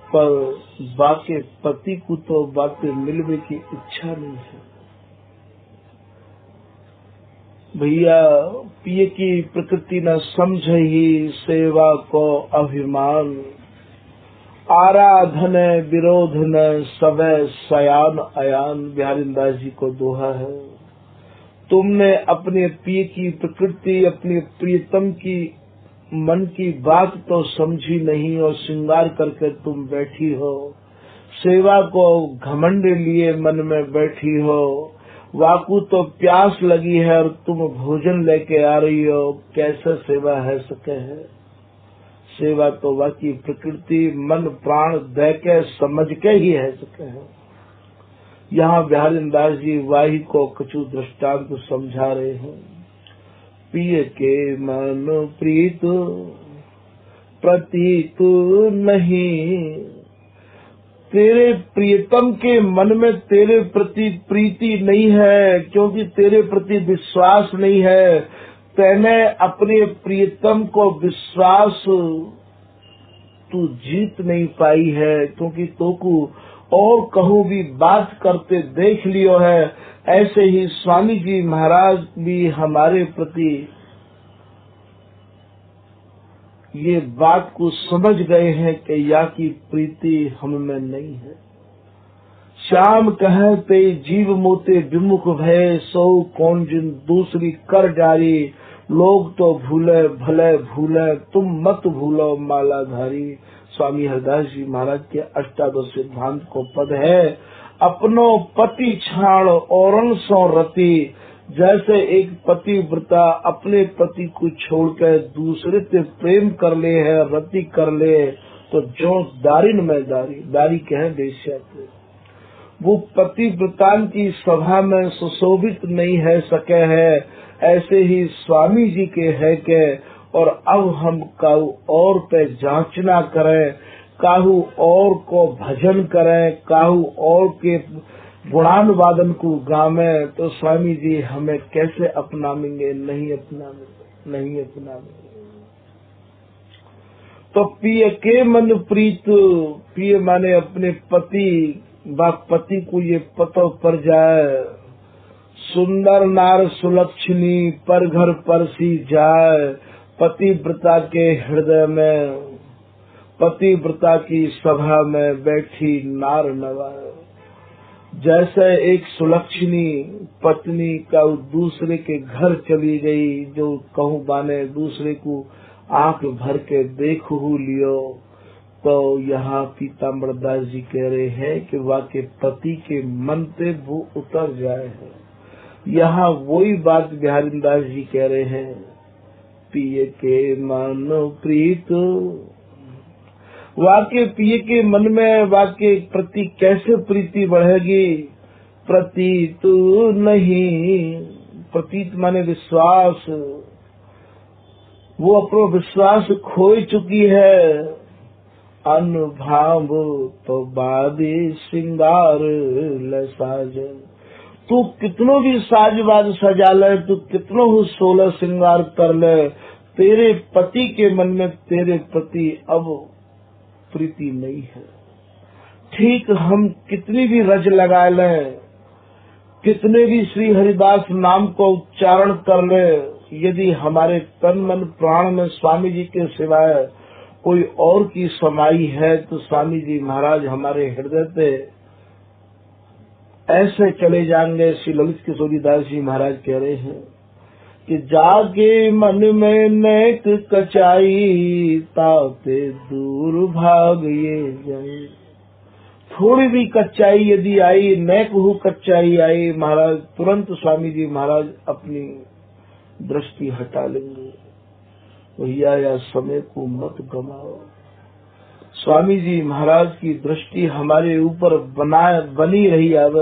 पर बाके पति को तो बाके मिलने की इच्छा नहीं है। भैया पिए की प्रकृति न समझ ही सेवा को अभिमान, आराधन विरोध न सबे सयान अयान। बिहारीदास जी को दोहा है। तुमने अपने पिए की प्रकृति, अपने प्रियतम की मन की बात तो समझी नहीं और श्रृंगार करके तुम बैठी हो, सेवा को घमंड लिए मन में बैठी हो। वाकू तो प्यास लगी है और तुम भोजन लेके आ रही हो, कैसे सेवा है सके है। सेवा तो वाकी प्रकृति मन प्राण दे के समझ के ही है सके है। यहाँ बिहारीदास जी वाही को कछु दृष्टांत समझा रहे हैं। पिए के मन प्रीत प्रतीत नहीं, तेरे प्रियतम के मन में तेरे प्रति प्रीति नहीं है, क्योंकि तेरे प्रति विश्वास नहीं है। तेने अपने प्रियतम को विश्वास तू जीत नहीं पाई है, क्योंकि तो को और कहूँ भी बात करते देख लियो है। ऐसे ही स्वामी जी महाराज भी हमारे प्रति ये बात को समझ गए हैं कि या की प्रीति हम में नहीं है। श्याम कहते जीव मोते विमुख भय, सो कौन जिन दूसरी कर जारी। लोग तो भूले भले भूले, तुम मत भूलो मालाधारी। स्वामी हरिदास जी महाराज के अष्टादश सिद्धांत को पद है। अपनो पति छाण औरन सो रति। जैसे एक पतिव्रता अपने पति को छोड़कर दूसरे से प्रेम कर ले है, रति कर ले, तो जो दारिन में दारी कहे वेश्या थे, वो पतिव्रता की सभा में सुशोभित नहीं है सके है। ऐसे ही स्वामी जी के है के, और अब हम काहू और पे जांचना करें, काहू और को भजन करें, काहू और के गुणानुवादन को गावे, तो स्वामी जी हमें कैसे अपनाएंगे? नहीं अपनाएंगे। तो पिए के मन प्रीत, पिए माने अपने पति को ये पतो पर जाए। सुंदर नार सुलक्षणी पर घर परसी जाए। पतिव्रता के हृदय में, पतिव्रता की सभा में बैठी नार नवाए। जैसे एक सुलक्षणी पत्नी का दूसरे के घर चली गई, जो कहूँ बाने दूसरे को आंख भर के देख लियो, तो यहाँ पीताम्बर दास जी कह रहे हैं कि वाके पति के मन पे वो उतर जाए है। यहाँ वही बात बिहारीदास जी कह रहे हैं पिय के मन प्रीत। वाक्य पिय के मन में वाक्य प्रति कैसे प्रीति बढ़ेगी? प्रतीत नहीं, प्रतीत माने विश्वास, वो अपना विश्वास खो चुकी है। अनुभाव तो बादी श्रृंगार ल साजन, तू कितनो भी साजबाज सजा ले, तू कितनो ही 16 श्रृंगार कर ले, तेरे पति के मन में तेरे प्रति अब प्रीति नहीं है। ठीक हम कितनी भी रज लगा लें, कितने भी श्री हरिदास नाम को उच्चारण कर ले, यदि हमारे तन मन प्राण में स्वामी जी के सिवाय कोई और की समाई है, तो स्वामी जी महाराज हमारे हृदय पे ऐसे चले जाएंगे। श्री ललित किशोरी दास जी महाराज कह रहे हैं कि जागे मन में नेक कचाई, ताते दूर भाग ये जाए। थोड़ी भी कच्चाई यदि आई, नेक हु कच्चाई आई, महाराज तुरंत स्वामी जी महाराज अपनी दृष्टि हटा लेंगे। भैया या समय को मत गमाओ। स्वामी जी महाराज की दृष्टि हमारे ऊपर बनी रही। अब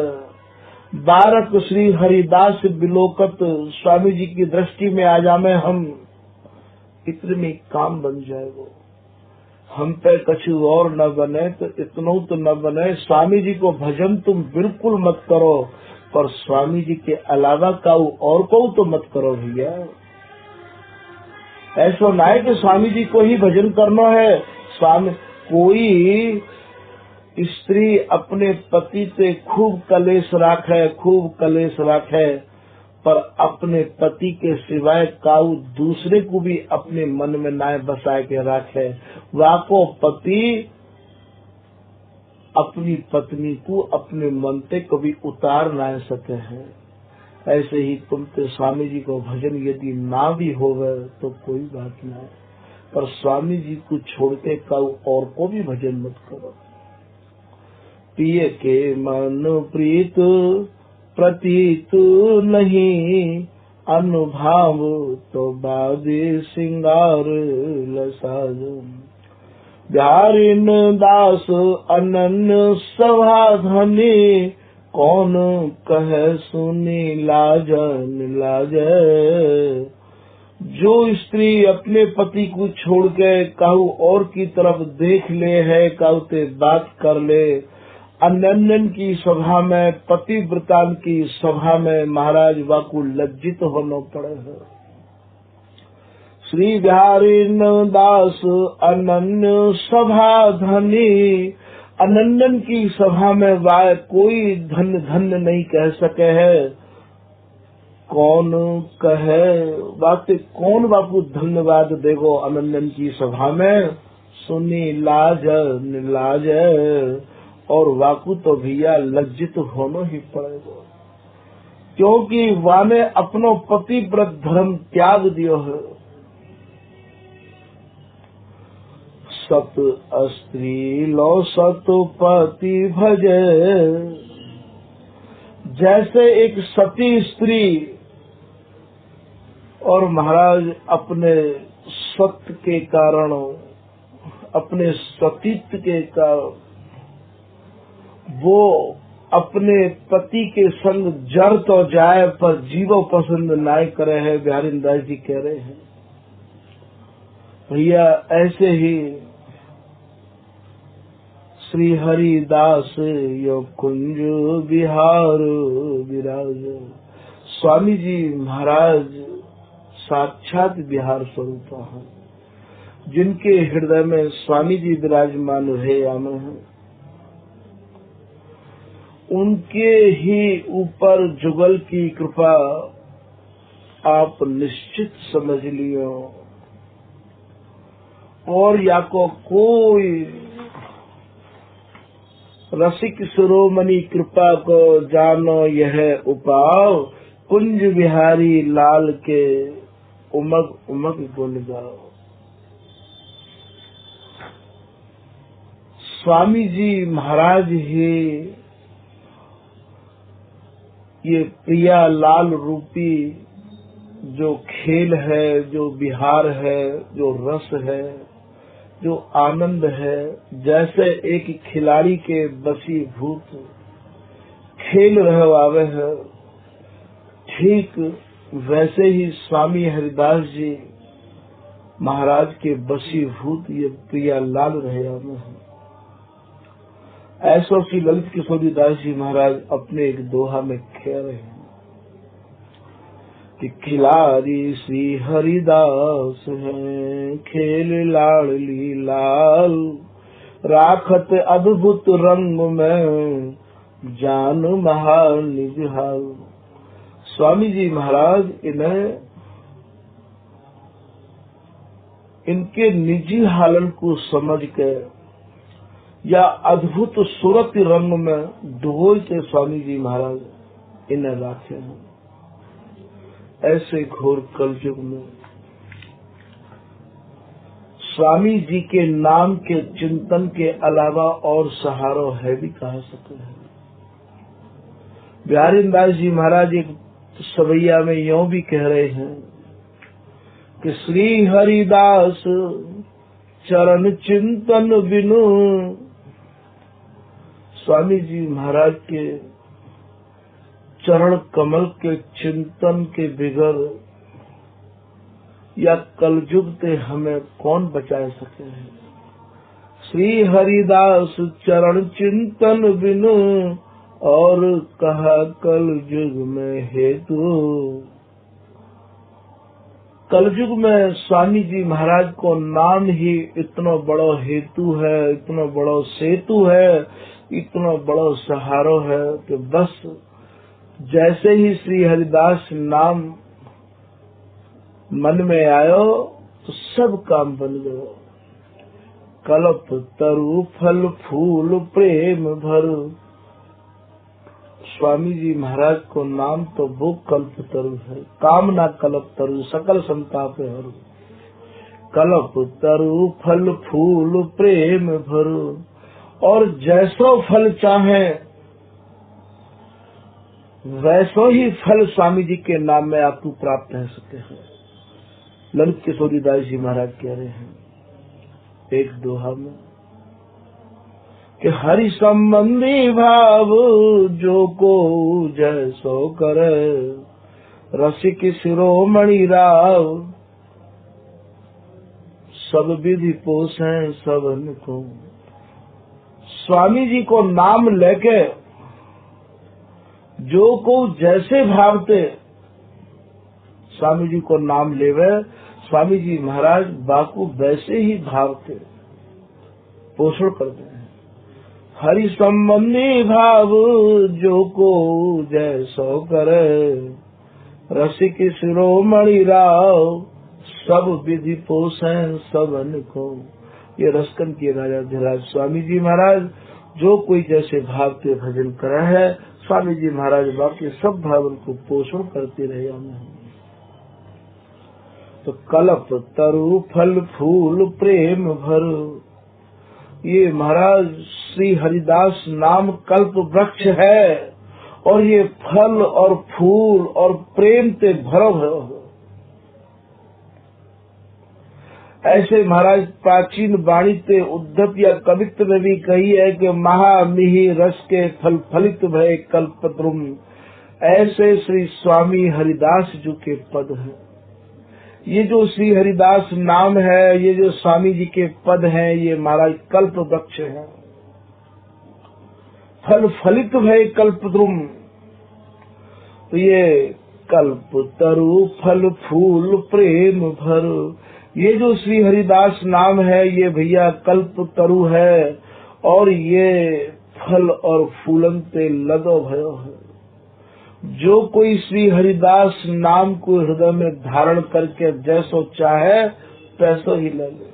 बारक श्री हरिदास बिलोकत स्वामी जी की दृष्टि में आ जामे हम, इतने में काम बन जाएगा। हम पे कछु और न बने तो इतनो तो न बने। स्वामी जी को भजन तुम बिल्कुल मत करो, पर स्वामी जी के अलावा काऊ और को तो मत करो भैया। ऐसा ना है कि स्वामी जी को ही भजन करना है। स्वामी कोई स्त्री अपने पति से खूब कलेश राखे, खूब कलेश राखे, पर अपने पति के सिवाय काऊ दूसरे को भी अपने मन में ना बसा के रखे। वाको पति अपनी पत्नी को अपने मन से कभी उतार ना सके हैं। ऐसे ही तुम तो स्वामी जी को भजन यदि ना भी होवे तो कोई बात ना, पर स्वामी जी को छोड़ के काऊ और को भी भजन मत करो। पिय के मन प्रीत प्रतीत नहीं, अनुभाव तो बादे श्रृंगार लसाजन। बिहारिन दास अनन्य सभा धनी, कौन कहे सुनी लाजन लाजे। जो स्त्री अपने पति को छोड़ के काहू और की तरफ देख ले है, काहू ते बात कर ले, अनन्यन की सभा में, पतिव्रतान की सभा में महाराज वाकु लज्जित होना पड़े है। श्री बिहारी दास अनन्य सभा धनी, अनन्यन की सभा में वाय कोई धन धन नहीं कह सके है। कौन कहे बात, कौन बापू धन्यवाद देगो अनन्यन की सभा में। सुनी लाज निलाज, और वाकू तो भैया लज्जित होना ही पड़ेगा, क्योंकि वाने अपनो पतिव्रत धर्म त्याग दियो है। सत स्त्री लो सत पति भजे, जैसे एक सती स्त्री और महाराज अपने सत्य के कारण, अपने सतीत्व के कारण वो अपने पति के संग जड़ तो जाए पर जीवो पसंद ना करे है। बिहारी दास जी कह रहे हैं भैया ऐसे ही श्री हरिदास यो कुंज बिहार विराज। स्वामी जी महाराज साक्षात बिहार स्वरूप है, जिनके हृदय में स्वामी जी विराजमान रहे आमे हैं, उनके ही ऊपर जुगल की कृपा आप निश्चित समझ लियो। और या को कोई रसिक शिरोमणि कृपा को जानो यह उपाव, कुंज बिहारी लाल के उमग उमग गुण गाओ। स्वामी जी महाराज ही ये प्रिया लाल रूपी जो खेल है, जो विहार है, जो रस है, जो आनंद है, जैसे एक खिलाड़ी के वशीभूत खेल रहवावे है, ठीक वैसे ही स्वामी हरिदास जी महाराज के वशीभूत ये प्रियालाल रहवावे है। ऐसा श्री ललित किशोरी दास जी महाराज अपने एक दोहा में कह रहे हैं कि खिलाड़ी श्री हरिदास हैं, खेल लाडली लाल, राखत अद्भुत रंग में जान महान निज हाल। स्वामी जी महाराज इनके निजी हालन को समझ के या अद्भुत सूरत रंग में डुबोई के स्वामी जी महाराज इन्हें राखे हैं। ऐसे घोर कलयुग में स्वामी जी के नाम के चिंतन के अलावा और सहारा है भी कहा सके है। बिहारी दास जी महाराज एक सवैया में यूं भी कह रहे हैं कि श्री हरिदास चरण चिंतन बिनु, स्वामी जी महाराज के चरण कमल के चिंतन के बिगर या कलयुग से हमें कौन बचा सके है। श्री हरिदास चरण चिंतन बिनु और कहा कलयुग में हेतु। कलयुग में स्वामी जी महाराज को नाम ही इतना बड़ा हेतु है, इतना बड़ा सेतु है, इतना बड़ा सहारा है कि बस जैसे ही श्री हरिदास नाम मन में आयो तो सब काम बन गयो। कल्प तरु फल फूल प्रेम भर, स्वामी जी महाराज को नाम तो वो कल्प तरु है, कामना कल्प तरु सकल संताप हरु। कल्प तरु फल फूल प्रेम भर, और जैसो फल चाहे वैसो ही फल स्वामी जी के नाम में आपको प्राप्त हो सकते हैं। ललित किशोरी दास जी महाराज कह रहे हैं एक दोहा में कि हरि संबंधी भाव जो को जैसो करे, रसिक शिरोमणि राव सब विधि पोषे सबन को। स्वामी जी को नाम लेके जो को जैसे भावते स्वामी जी को नाम लेवे, स्वामी जी महाराज बाकू वैसे ही भावते पोषण करते हैं। हरि संबंधी भाव जो को जैसो करे, रसिक शिरोमणि राव सब विधि पोषे सबन को। ये रसकन के राजा धीराज स्वामी जी महाराज जो कोई जैसे भाव के भजन करा है, स्वामी जी महाराज बाकी सब भावन को पोषण करते रहे हमें। तो कल्प तरु फल फूल प्रेम भर, ये महाराज श्री हरिदास नाम कल्प वृक्ष है और ये फल और फूल और प्रेम से भरो है। ऐसे महाराज प्राचीन वाणी से उद्धत या कवित्व में भी कही है कि महामिहि रस के फल फलित भय कल्पद्रुम। ऐसे श्री स्वामी हरिदास जी के पद है। ये जो श्री हरिदास नाम है, ये जो स्वामी जी के पद हैं, ये महाराज कल्प वृक्ष है। फल फलित भय कल्पद्रुम, तो ये कल्प तरु फल फूल प्रेम भर, ये जो श्री हरिदास नाम है ये भैया कल्प तरु है और ये फल और फूलन से लदो भयो है। जो कोई श्री हरिदास नाम को हृदय में धारण करके जैसो चाहे तैसो ही ले ले।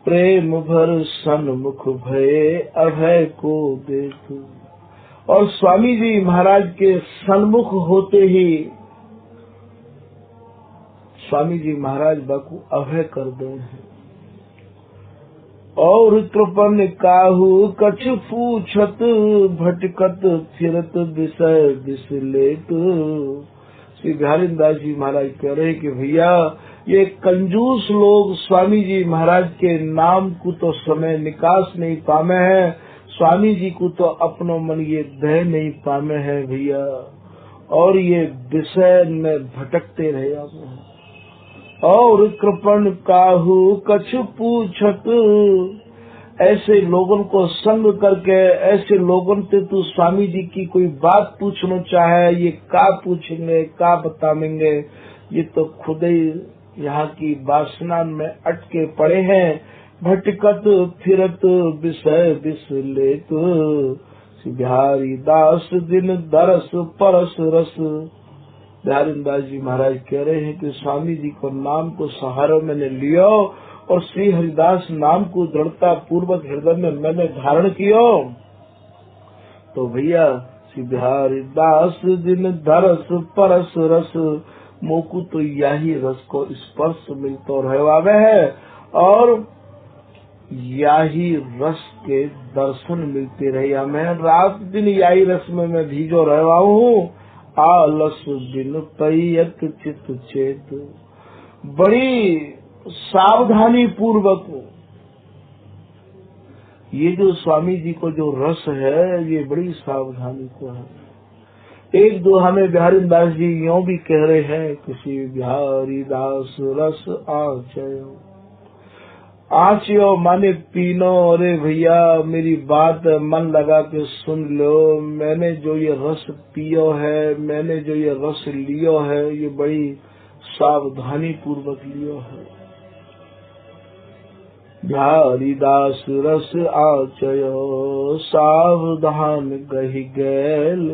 प्रेम भर सन्मुख भये अभय को देखो, और स्वामी जी महाराज के सन्मुख होते ही स्वामी जी महाराज बाकू अभय कर दे हैं। और कृपन काहू कछ पूछत भटकत फिरत विषय विसलेत, श्री बिहारी दास जी महाराज कह रहे कि भैया ये कंजूस लोग स्वामी जी महाराज के नाम को तो समय निकास नहीं पामे है, स्वामी जी को तो अपनो मन ये दह नहीं पामे है भैया, और ये विषय में भटकते रहे और कृपण काहू कछ पूछत। ऐसे लोगों को संग करके ऐसे लोगों से तू स्वामी जी की कोई बात पूछना चाहे, ये का पूछेंगे का बताएंगे, ये तो खुद ही यहाँ की वासना में अटके पड़े हैं। भटकत फिरत विषय विसलेत, बिहारी दास दिन दरस परस रस। बिहारी दास जी महाराज कह रहे हैं कि स्वामी जी को नाम को सहारा मैंने लियो और श्री हरिदास नाम को दृढ़ता पूर्वक हृदय में मैंने धारण कियो, तो भैया श्री बिहारी दास दिन दरस परस रस, मोकू तो यही रस को स्पर्श मिलता रहवावे है और यही रस के दर्शन मिलते रहे। मैं रात दिन यही रस में मैं भीजो रहवा हूँ। आलस बिन पैयत चित चेत, बड़ी सावधानी पूर्वक ये जो स्वामी जी को जो रस है ये बड़ी सावधानी को है। एक दो हमें बिहारी दास जी यूँ भी कह रहे हैं, किसी बिहारी दास रस आचयो। आचयो माने पीनो। अरे भैया मेरी बात मन लगा के सुन लो, मैंने जो ये रस पियो है, मैंने जो ये रस लियो है, ये बड़ी सावधानी पूर्वक लियो है। बिहारी दास रस आचयो सावधान गही गैल,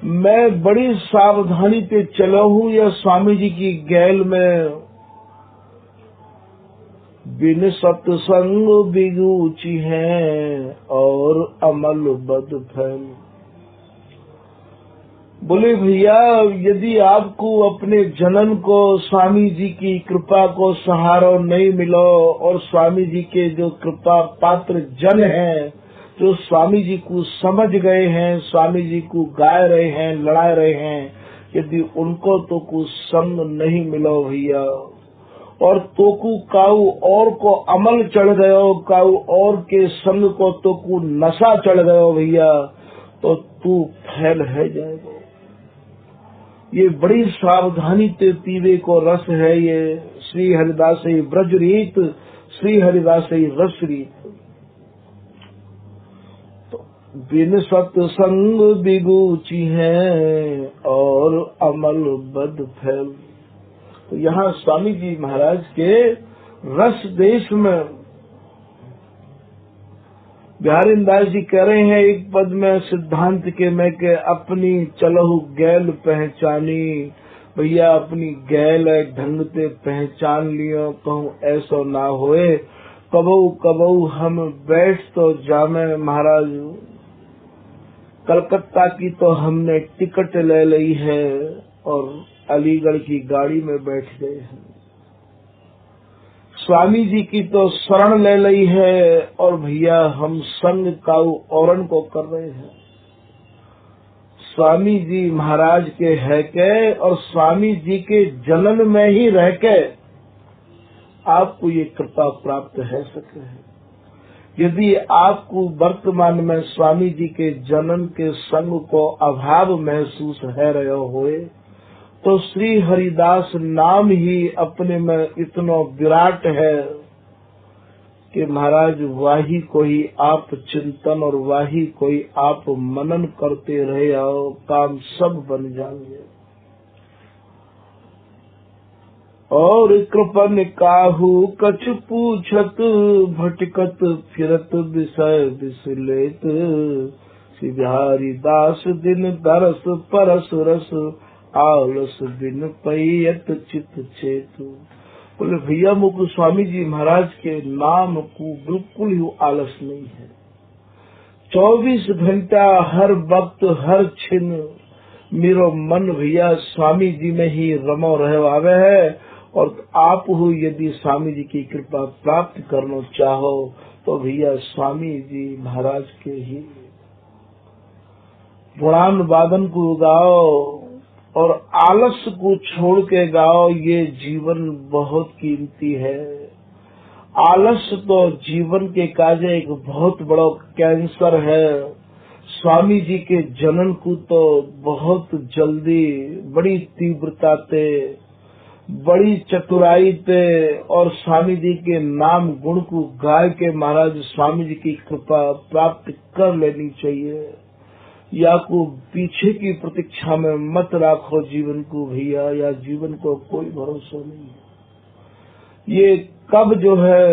मैं बड़ी सावधानी पे चलो हूँ या स्वामी जी की गैल में। बिन सत्संग बिगूची है और अमल बद फैल। बोले भैया यदि आपको अपने जनन को स्वामी जी की कृपा को सहारा नहीं मिलो और स्वामी जी के जो कृपा पात्र जन हैं, जो स्वामी जी को समझ गए हैं, स्वामी जी को गाय रहे हैं, लड़ा रहे हैं, यदि उनको तो कुछ संग नहीं मिलो भैया और तोकू काऊ और को अमल चढ़ गयो, काऊ और के संग को तोकू नशा चढ़ गयो भैया, तो तू फैल है जाएगा। ये बड़ी सावधानी ते पीवे को रस है ये श्री हरिदास ब्रज रीत, श्री हरिदास रस रीत। तो बिन सत्संग बिगूची है और अमल बद फैल। तो यहाँ स्वामी जी महाराज के रस देश में बिहारी दास जी कह रहे हैं एक पद में सिद्धांत के मैं के अपनी चलहु गैल पहचानी। भैया अपनी गैल ढंग से पहचान लियो, कहूँ ऐसा ना होए कबऊ कबऊ हम बैठ तो जामे महाराज। कलकत्ता की तो हमने टिकट ले ली है और अलीगढ़ की गाड़ी में बैठ गए हैं। स्वामी जी की तो शरण ले ली है और भैया हम संग काऊ औरन को कर रहे हैं। स्वामी जी महाराज के है के और स्वामी जी के जनन में ही रह के आपको ये कृपा प्राप्त है सके है। यदि आपको वर्तमान में स्वामी जी के जनन के संग को अभाव महसूस है रहे होए, तो श्री हरिदास नाम ही अपने में इतना विराट है कि महाराज वाही कोई आप चिंतन और वाही कोई आप मनन करते रहे आओ, काम सब बन जाएंगे। और कृपन काहू कछ पूछत, भटकत फिरत विषय विसलेत, श्री बिहारी दास दिन दरस परस रस, आलस बिन पैयत चित चेतु। बोले भैया मुझको स्वामी जी महाराज के नाम को बिल्कुल ही आलस नहीं है। 24 घंटा हर वक्त हर क्षण मेरो मन भैया स्वामी जी में ही रमो रहवावे है। और आप हो यदि स्वामी जी की कृपा प्राप्त करना चाहो तो भैया स्वामी जी महाराज के ही गुणान वादन को गाओ और आलस को छोड़ के गाओ, ये जीवन बहुत कीमती है। आलस तो जीवन के काजे एक बहुत बड़ा कैंसर है। स्वामी जी के जनन को तो बहुत जल्दी, बड़ी तीव्रता ते, बड़ी चतुराई ते और स्वामी जी के नाम गुण को गाय के महाराज स्वामी जी की कृपा प्राप्त कर लेनी चाहिए। या को पीछे की प्रतीक्षा में मत राखो जीवन को भैया, या जीवन को कोई भरोसा नहीं है। ये कब जो है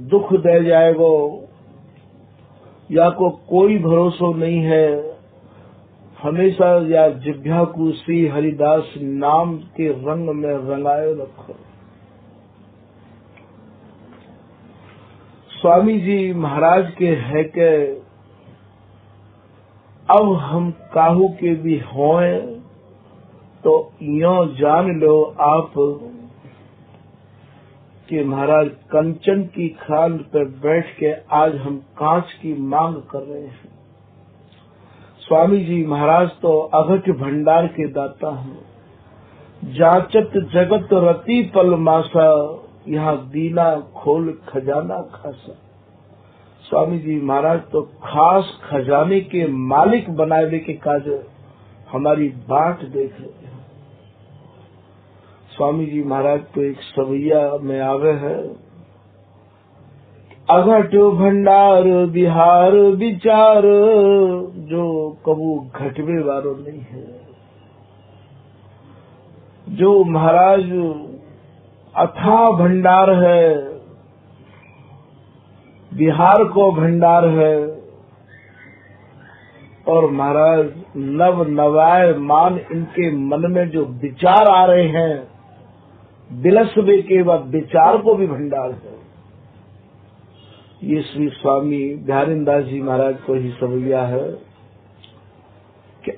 दुख दे जाएगा, या को कोई भरोसा नहीं है। हमेशा या जिभ्या को श्री हरिदास नाम के रंग में रंगाए रखो। स्वामी जी महाराज के है के अब हम काहू के भी होए तो यो जान लो आप कि महाराज कंचन की खान पर बैठ के आज हम कांच की मांग कर रहे हैं। स्वामी जी महाराज तो अघट भंडार के दाता हैं। जाचत जगत रति पल मासा, यहाँ दीना खोल खजाना खासा। स्वामी जी महाराज तो खास खजाने के मालिक बनाने के काज हमारी बाट देख रहे हैं। स्वामी जी महाराज तो एक सवैया में आवे है, अघट भंडार बिहार विचार, जो कबू घटवे वालों नहीं है। जो महाराज अथाह भंडार है, बिहार को भंडार है, और महाराज नव नवाय मान इनके मन में जो विचार आ रहे हैं, बिलसवे के बाद विचार को भी भंडार है। ये श्री स्वामी बिहारी दास जी महाराज को ही सवैया है कि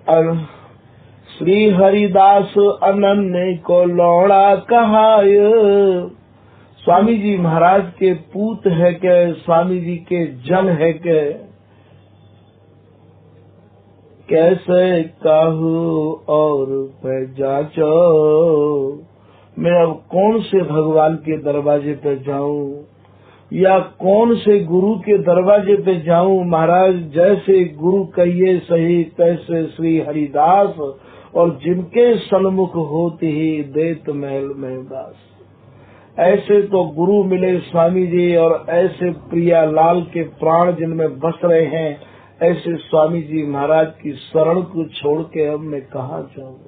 श्री हरिदास अनन्य को लौड़ा कहाय। स्वामी जी महाराज के पूत है के, स्वामी जी के जन है के, कैसे कहूँ और जाचो। मैं अब कौन से भगवान के दरवाजे पे जाऊं, या कौन से गुरु के दरवाजे पे जाऊं। महाराज जैसे गुरु कहिए सही, तैसे श्री हरिदास, और जिनके सन्मुख होते ही देत महल में वास। ऐसे तो गुरु मिले स्वामी जी, और ऐसे प्रिया लाल के प्राण जिनमें बस रहे हैं, ऐसे स्वामी जी महाराज की शरण को छोड़ के अब मैं कहाँ जाऊँ।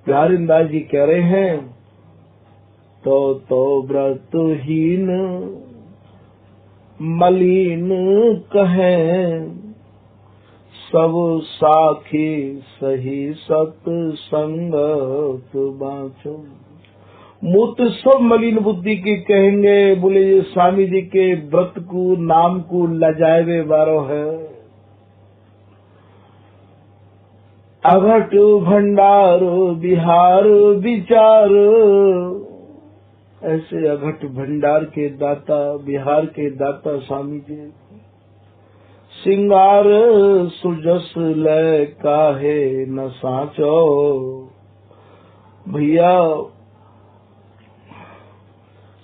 बिहारी दास जी कह रहे हैं, तो व्रतहीन मलिन कहें, सब साखी सही सत्संगत बाँचो। मुत सब मलिन बुद्धि की कहेंगे, बोले ये स्वामी जी के व्रत को नाम को लजाए बारो है। अघट भंडार बिहार विचार, ऐसे अघट भंडार के दाता, बिहार के दाता स्वामी जी। सिंगार सुजस लय काहे न साचो। भैया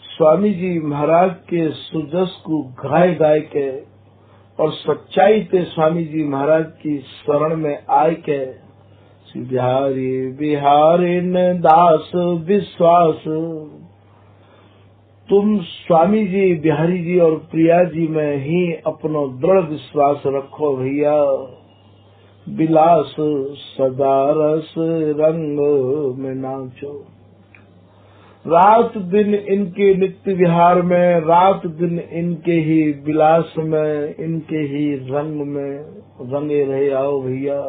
स्वामी जी महाराज के सुजस को गाय गाय के और सच्चाई से स्वामी जी महाराज की शरण में आय के, बिहारी बिहारी ने दास विश्वास। तुम स्वामी जी बिहारी जी और प्रिया जी में ही अपनो दृढ़ विश्वास रखो भैया। विलास सदा रस रंग में नाचो। रात दिन इनके नित्य विहार में, रात दिन इनके ही विलास में, इनके ही रंग में रंगे रहे आओ भैया।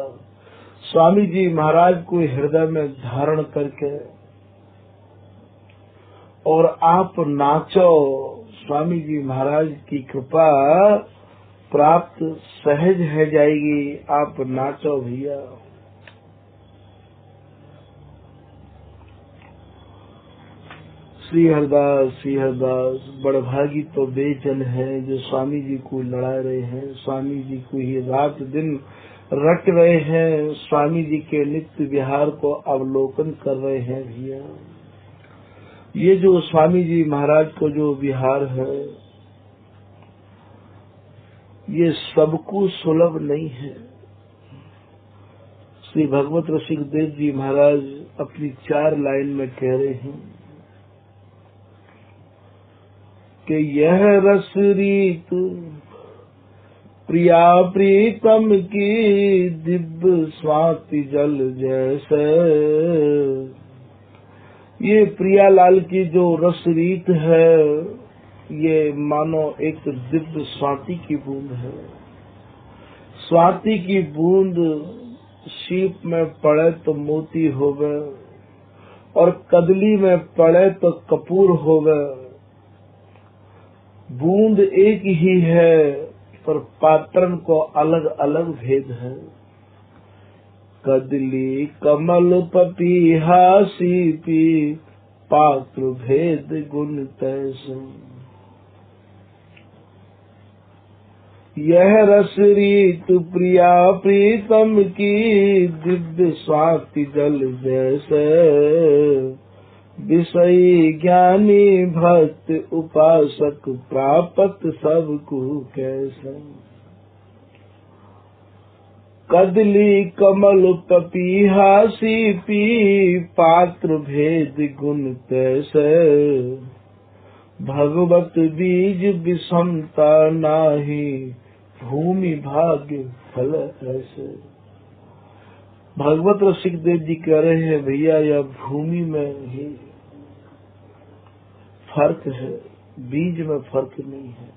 स्वामी जी महाराज को हृदय में धारण करके और आप नाचो। स्वामी जी महाराज की कृपा प्राप्त सहज है जाएगी। आप नाचो भैया। श्री हरदास बड़भागी तो बेचैन है, जो स्वामी जी को लड़ा रहे हैं। स्वामी जी को ही रात दिन रट रहे हैं, स्वामी जी के नित्य विहार को अवलोकन कर रहे हैं भैया। ये जो स्वामी जी महाराज को जो विहार है, ये सबको सुलभ नहीं है। श्री भगवत रसिक देव जी महाराज अपनी 4 लाइन में कह रहे हैं कि यह रस रीत प्रिया प्रीतम की दिव्य स्वाति जल जैसे। ये प्रियालाल की जो रस रीत है, ये मानो एक दिव्य स्वाति की बूंद है। स्वाति की बूंद सीप में पड़े तो मोती होवे, और कदली में पड़े तो कपूर होवे। बूंद एक ही है, पर पात्रन को अलग अलग भेद है। कदली कमल पपीहा सीपी, पात्र भेद गुण तैसे। यह रस रीत प्रिया प्रीतम की दिव्य स्वाति जल जैसे। विषयी ज्ञानी भक्त उपासक प्राप्त सबको कैसे। कदली कमल पपीहा सीपी, पात्र भेद गुण तैसे। भगवत बीज विषमता नाही, भूमि भाग्य फल ऐसे। भगवत रसिक देव जी कह रहे हैं भैया, यह भूमि में ही फर्क है, बीज में फर्क नहीं है।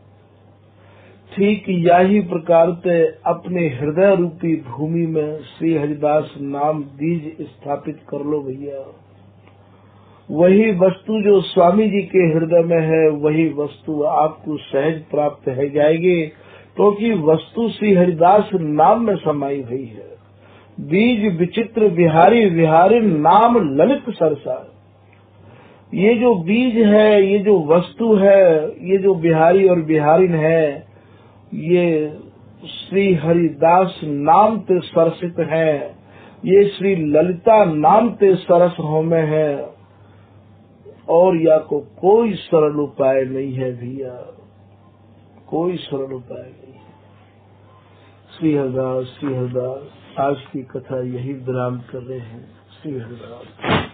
ठीक यही प्रकार से अपने हृदय रूपी भूमि में श्री हरिदास नाम बीज स्थापित कर लो भैया। वही वस्तु जो स्वामी जी के हृदय में है, वही वस्तु आपको सहज प्राप्त है जाएगी, क्योंकि वस्तु श्री हरिदास नाम में समाई हुई है। बीज विचित्र बिहारी, विहारी नाम ललित सरसा। ये जो बीज है, ये जो वस्तु है, ये जो बिहारी और बिहारिन है, ये श्री हरिदास नाम ते सरसित है। ये श्री ललिता नाम ते सरस हो में है, और या को कोई सरल उपाय नहीं है भैया, कोई सरल उपाय नहीं है। श्री हरिदास, श्री हरिदास। आज की कथा यही विराम कर रहे हैं। श्री हरिदास।